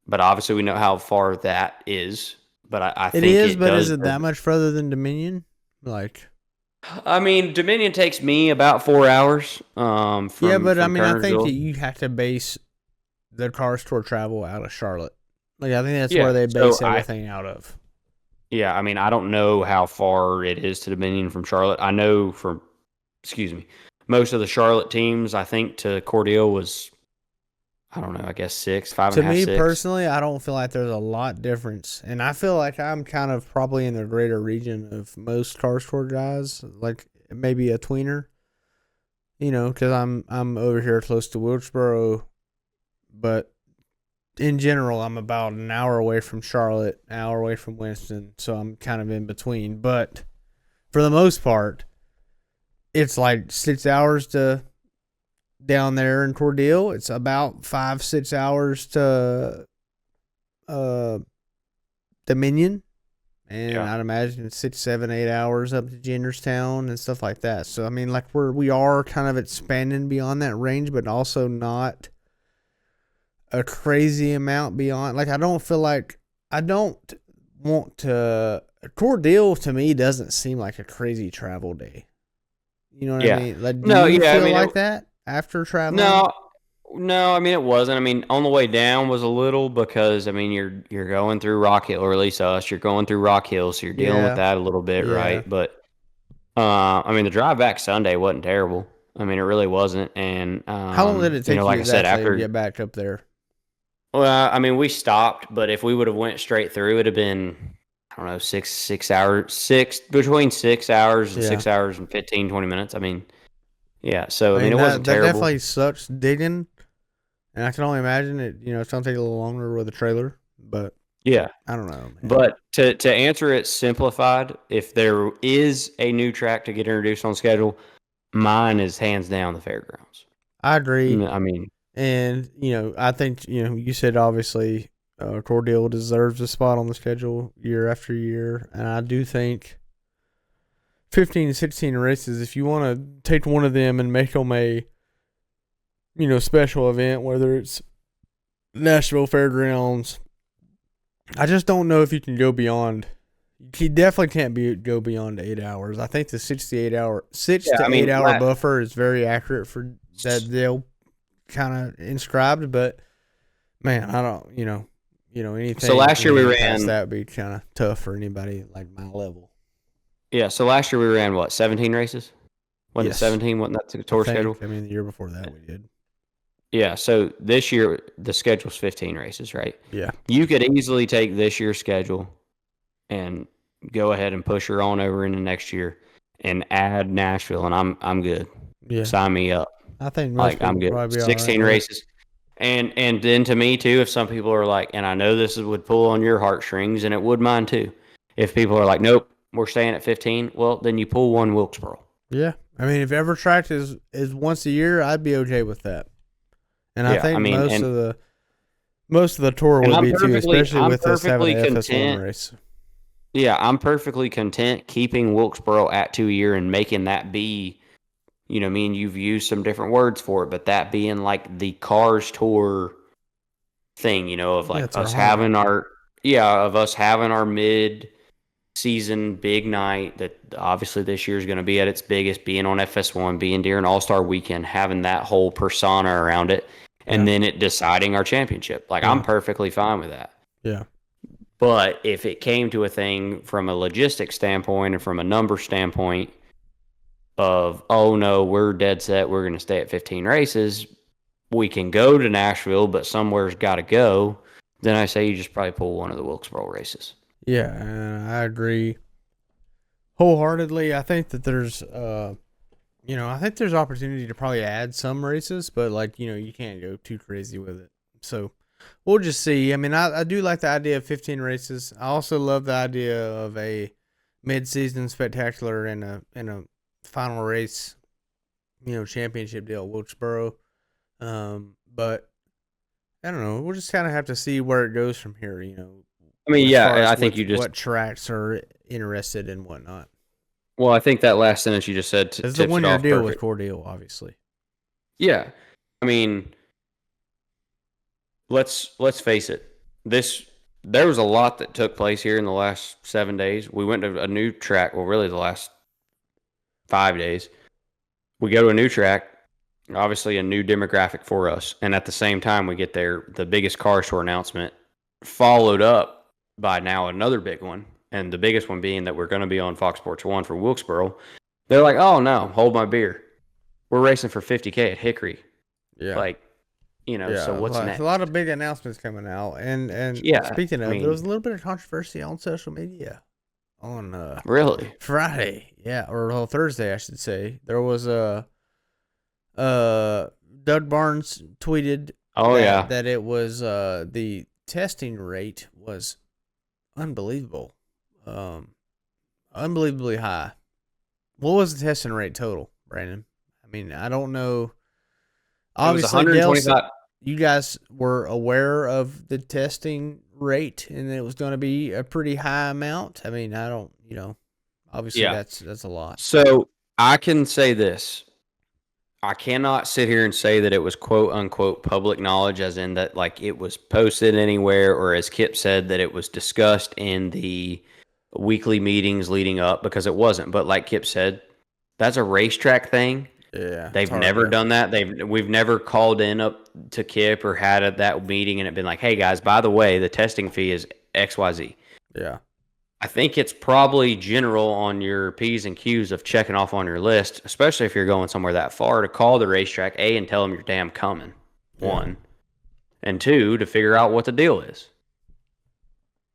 but obviously we know how far that is. But I It think is, it but is does. it that much further than Dominion? Like, I mean, Dominion takes me about 4 hours. yeah, From but I mean, I think that Kernersville. you have to base the Cars Tour travel out of Charlotte. Like, I think that's Yeah. where they So base everything out of. yeah, I mean, I don't know how far it is to Dominion from Charlotte. I know from, excuse me, most of the Charlotte teams, I think to Cordele was, I don't know, I guess six, five and To a half, me six. personally, I don't feel like there's a lot difference, and I feel like I'm kind of probably in the greater region of most Cars Tour guys, like maybe a tweener, because I'm over here close to Wilkesboro, but in general, I'm about an hour away from Charlotte, an hour away from Winston, so I'm kind of in between. But for the most part, it's like 6 hours to down there in Cordele. It's about 5-6 hours to Dominion, and Yeah. I'd imagine 6, 7, 8 hours up to Jennerstown and stuff like that. So I mean, like we are kind of expanding beyond that range, but also not a crazy amount beyond. Like I don't feel like I don't want to. Cordele to me doesn't seem like a crazy travel day. You know what I Yeah. mean? Like, do No, you yeah, I feel mean, like that after traveling? no, no, I mean, it wasn't. I mean, on the way down was a little because, I mean, you're going through Rock Hill, or at least us, you're going through Rock Hill, so you're dealing with Yeah, that a little bit, yeah. right? But, I mean, the drive back Sunday wasn't terrible. I mean, it really wasn't. And, How long did it take you like I said, exactly to after, get back up there? well, I mean, we stopped, but if we would have went straight through, it'd have been, I don't know, 6 hours, between 6 hours and Yeah, 6 hours and 15, 20 minutes. I mean, yeah. So, I I mean, mean it wasn't that terrible. definitely sucks digging, and I can only imagine it. It's gonna take a little longer with a trailer, but Yeah. I don't know, man. But to answer it simplified, if there is a new track to get introduced on schedule, mine is hands down the fairgrounds. I agree, I mean, and I think you said obviously Cordele deserves a spot on the schedule year after year, and I do think 15 to 16 races. If you want to take one of them and make them a special event, whether it's Nashville Fairgrounds, I just don't know if you can go beyond. You definitely can't go beyond 8 hours. I think the 6 yeah, I to 8 mean, hour buffer is very accurate for that they'll kind of inscribed. But man, I don't, so anything last year we past ran, that would be kind of tough for anybody like my level. yeah, so last year we ran what, 17 races? Wasn't it Yes, 17? Wasn't that the I tour schedule? think. I mean, the year before that we did. Yeah, so this year the schedule's 15 races, right? Yeah, You could easily take this year's schedule and go ahead and push her on over into next year and add Nashville, and I'm good. yeah. Sign me up. I think most Like people I'm will good. probably be all right 16 with it. races. And then to me too, if some people are like, and I know would pull on your heartstrings, and it would mine too. If people are like, nope, we're staying at 15, well, then you pull one Wilkesboro. Yeah, I mean, if ever tracked is once a year, I'd be okay with that. And I Yeah, I think mean, most of the tour and would be too, especially I'm with us having perfectly an FS1 content. race. Yeah, I'm perfectly content keeping Wilkesboro at 2 year and making that be, me and you've used some different words for it, but that being like the Cars Tour thing, of Yeah, like it's our home. of us having our mid season big night that obviously this year is going to be at its biggest, being on FS1, being during All-Star weekend, having that whole persona around it, and Yeah, then it deciding our championship. Like, I'm yeah, perfectly fine with that. yeah, But if it came to a thing from a logistics standpoint and from a number standpoint of, oh no, we're dead set, we're going to stay at 15 races, we can go to Nashville, but somewhere's got to go, then I say you just probably pull one of the Wilkesboro races. yeah. And I agree wholeheartedly. I think that there's I think there's opportunity to probably add some races, but like you can't go too crazy with it. So We'll just see. I mean, I do like the idea of 15 races. I also love the idea of a mid-season spectacular and a final race, championship deal at Wilkesboro. But I don't know. We'll just kind of have to see where it goes from here. I mean, As far yeah, as I think you just. what tracks are interested and whatnot. Well, I think that last sentence you just said It's tips the it 1 year off deal perfect. with Cordele, obviously. Yeah, I mean, let's face it. There was a lot that took place here in the last 7 days. We went to a new track. Well, really, the last 5 days. We go to a new track. Obviously, a new demographic for us, and at the same time, we get there. The biggest car show announcement, followed up by now another big one, and the biggest one being that we're going to be on Fox Sports 1 for Wilkesboro. They're like, "Oh no, hold my beer. We're racing for 50K at Hickory." Yeah. Like, so what's next? A lot of big announcements coming out. And Yeah, speaking I of, there mean, was a little bit of controversy on social media on really? Friday. Yeah, or Thursday, I should say. There was Doug Barnes tweeted Oh yeah, that it was the testing rate was unbelievable. Unbelievably high. What was the testing rate total, Brandon? I mean, I don't know. it was Obviously, Dale, 125. you guys were aware of the testing rate and it was going to be a pretty high amount. I mean, I don't, obviously Yeah. that's a lot. So I can say this. I cannot sit here and say that it was quote unquote public knowledge, as in that like it was posted anywhere, or as Kip said, that it was discussed in the weekly meetings leading up, because it wasn't. But like Kip said, that's a racetrack thing. Yeah, They've never done that. We've never called in up to Kip or had that meeting and it been like, hey guys, by the way, the testing fee is XYZ. Yeah. I think it's probably general on your P's and Q's of checking off on your list, especially if you're going somewhere that far, to call the racetrack, A, and tell them you're damn coming, one, and two, to figure out what the deal is.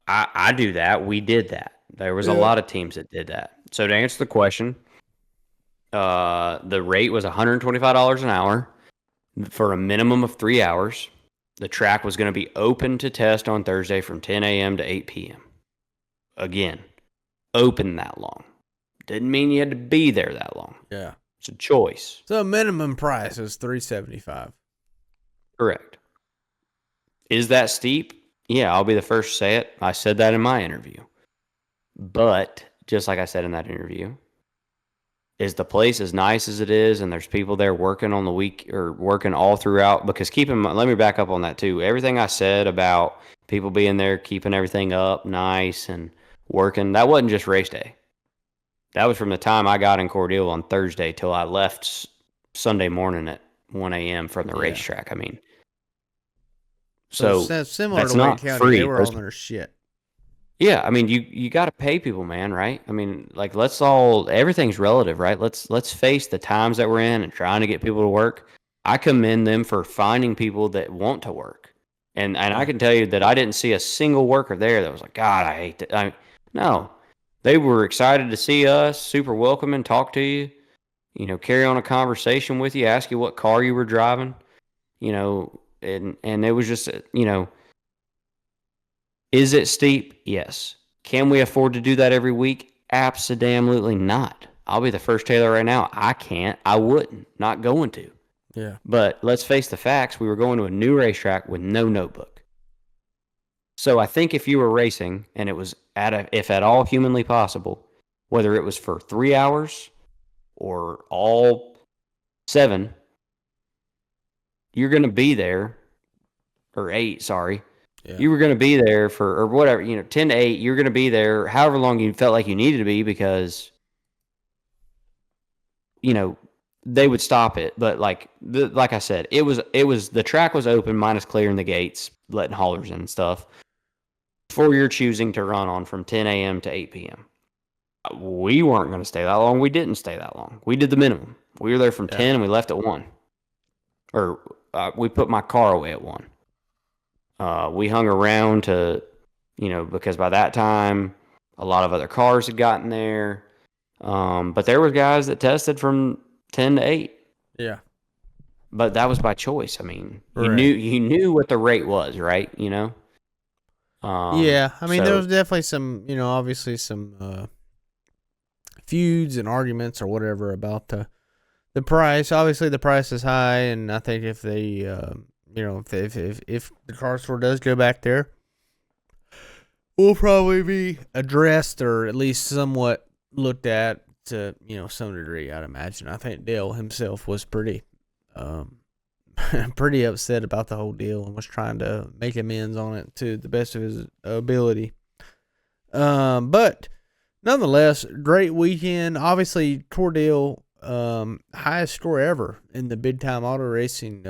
I do that. We did that. There was a lot of teams that did that. So to answer the question, the rate was $125 an hour for a minimum of 3 hours. The track was going to be open to test on Thursday from 10 a.m. to 8 p.m. Again, open that long. Didn't mean you had to be there that long. Yeah. It's a choice. So minimum price is $375. Correct. Is that steep? Yeah, I'll be the first to say it. I said that in my interview. But just like I said in that interview, is the place as nice as it is, and there's people there working on the week or working all throughout? Because keep in mind, let me back up on that too. Everything I said about people being there, keeping everything up nice and working, that wasn't just race day. That was from the time I got in Cordele on Thursday till I left Sunday morning at 1 a.m. from the racetrack. I mean, so similar that's to Wayne not County, free. they were on their shit. Yeah, I mean, you got to pay people, man, right? I mean, like, everything's relative, right? Let's face the times that we're in and trying to get people to work. I commend them for finding people that want to work. And I can tell you that I didn't see a single worker there that was like, God, I hate that. No, they were excited to see us, super welcoming, talk to you, carry on a conversation with you, ask you what car you were driving, and it was just, is it steep? Yes. Can we afford to do that every week? Absolutely not. I'll be the first to tell you right now. I can't. I wouldn't. Not going to. Yeah. But let's face the facts. We were going to a new racetrack with no notebook. So I think if you were racing and it was if at all humanly possible, whether it was for 3 hours or all 7, you're going to be there, or 8, sorry. Yeah. You were going to be there for, or whatever, 10 to 8, you're going to be there however long you felt like you needed to be, because, they would stop it. But like I said, it was the track was open minus clearing the gates, letting haulers in and stuff, for your choosing to run on from 10 a.m. to 8 p.m. We weren't going to stay that long. We didn't stay that long. We did the minimum. We were there from 10 and we left at 1. Or we put my car away at 1. We hung around to, because by that time, a lot of other cars had gotten there. But there were guys that tested from 10 to 8. Yeah. but that was by choice. I mean, Right. you knew what the rate was, right? Yeah, I mean, there So was definitely some, obviously some feuds and arguments or whatever about the price. Obviously, the price is high, and I think if they, if the car store does go back there, will probably be addressed or at least somewhat looked at to some degree. I'd imagine. I think Dale himself was pretty um, pretty upset about the whole deal and was trying to make amends on it to the best of his ability. But nonetheless, great weekend. Obviously, Cordele, highest score ever in the big time auto racing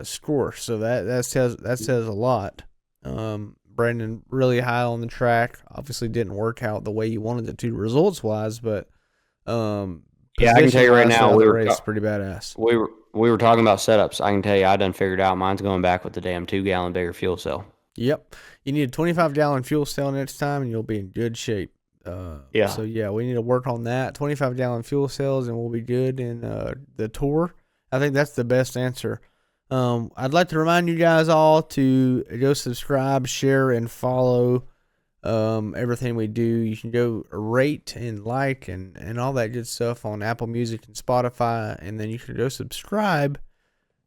score. So that says a lot. Brandon really high on the track. Obviously, didn't work out the way you wanted it to results wise, but yeah, I can tell you right now, the race pretty badass. We were talking about setups. I can tell you, I done figured out mine's going back with the damn 2-gallon bigger fuel cell. Yep, you need a 25-gallon fuel cell next time, and you'll be in good shape. Yeah. So yeah, we need to work on that. 25-gallon fuel cells, and we'll be good in the tour. I think that's the best answer. I'd like to remind you guys all to go subscribe, share, and follow everything we do. You can go rate and like and all that good stuff on Apple Music and Spotify, and then you can go subscribe,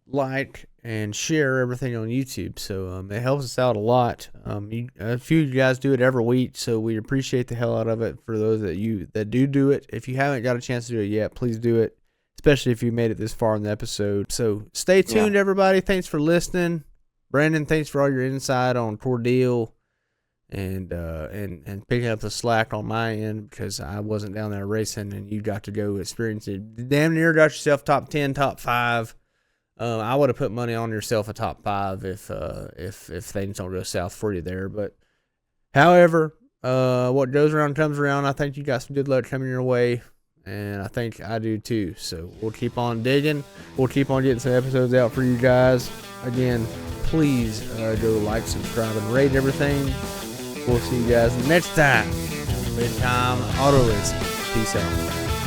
like, and share everything on YouTube. So it helps us out a lot. A few of you guys do it every week, so we appreciate the hell out of it. For those that do it, if you haven't got a chance to do it yet, please do it, especially if you made it this far in the episode. So stay tuned, everybody. Thanks for listening. Brandon, thanks for all your insight on Cordele and picking up the slack on my end, because I wasn't down there racing and you got to go experience it. Damn near got yourself top 10, top 5. I would have put money on yourself a top 5 if things don't go south for you there. But however, what goes around comes around. I think you got some good luck coming your way, and I think I do too. So we'll keep on digging. We'll keep on getting some episodes out for you guys. Again, please go like, subscribe, and rate everything. We'll see you guys next time. Big time auto racing. Peace out.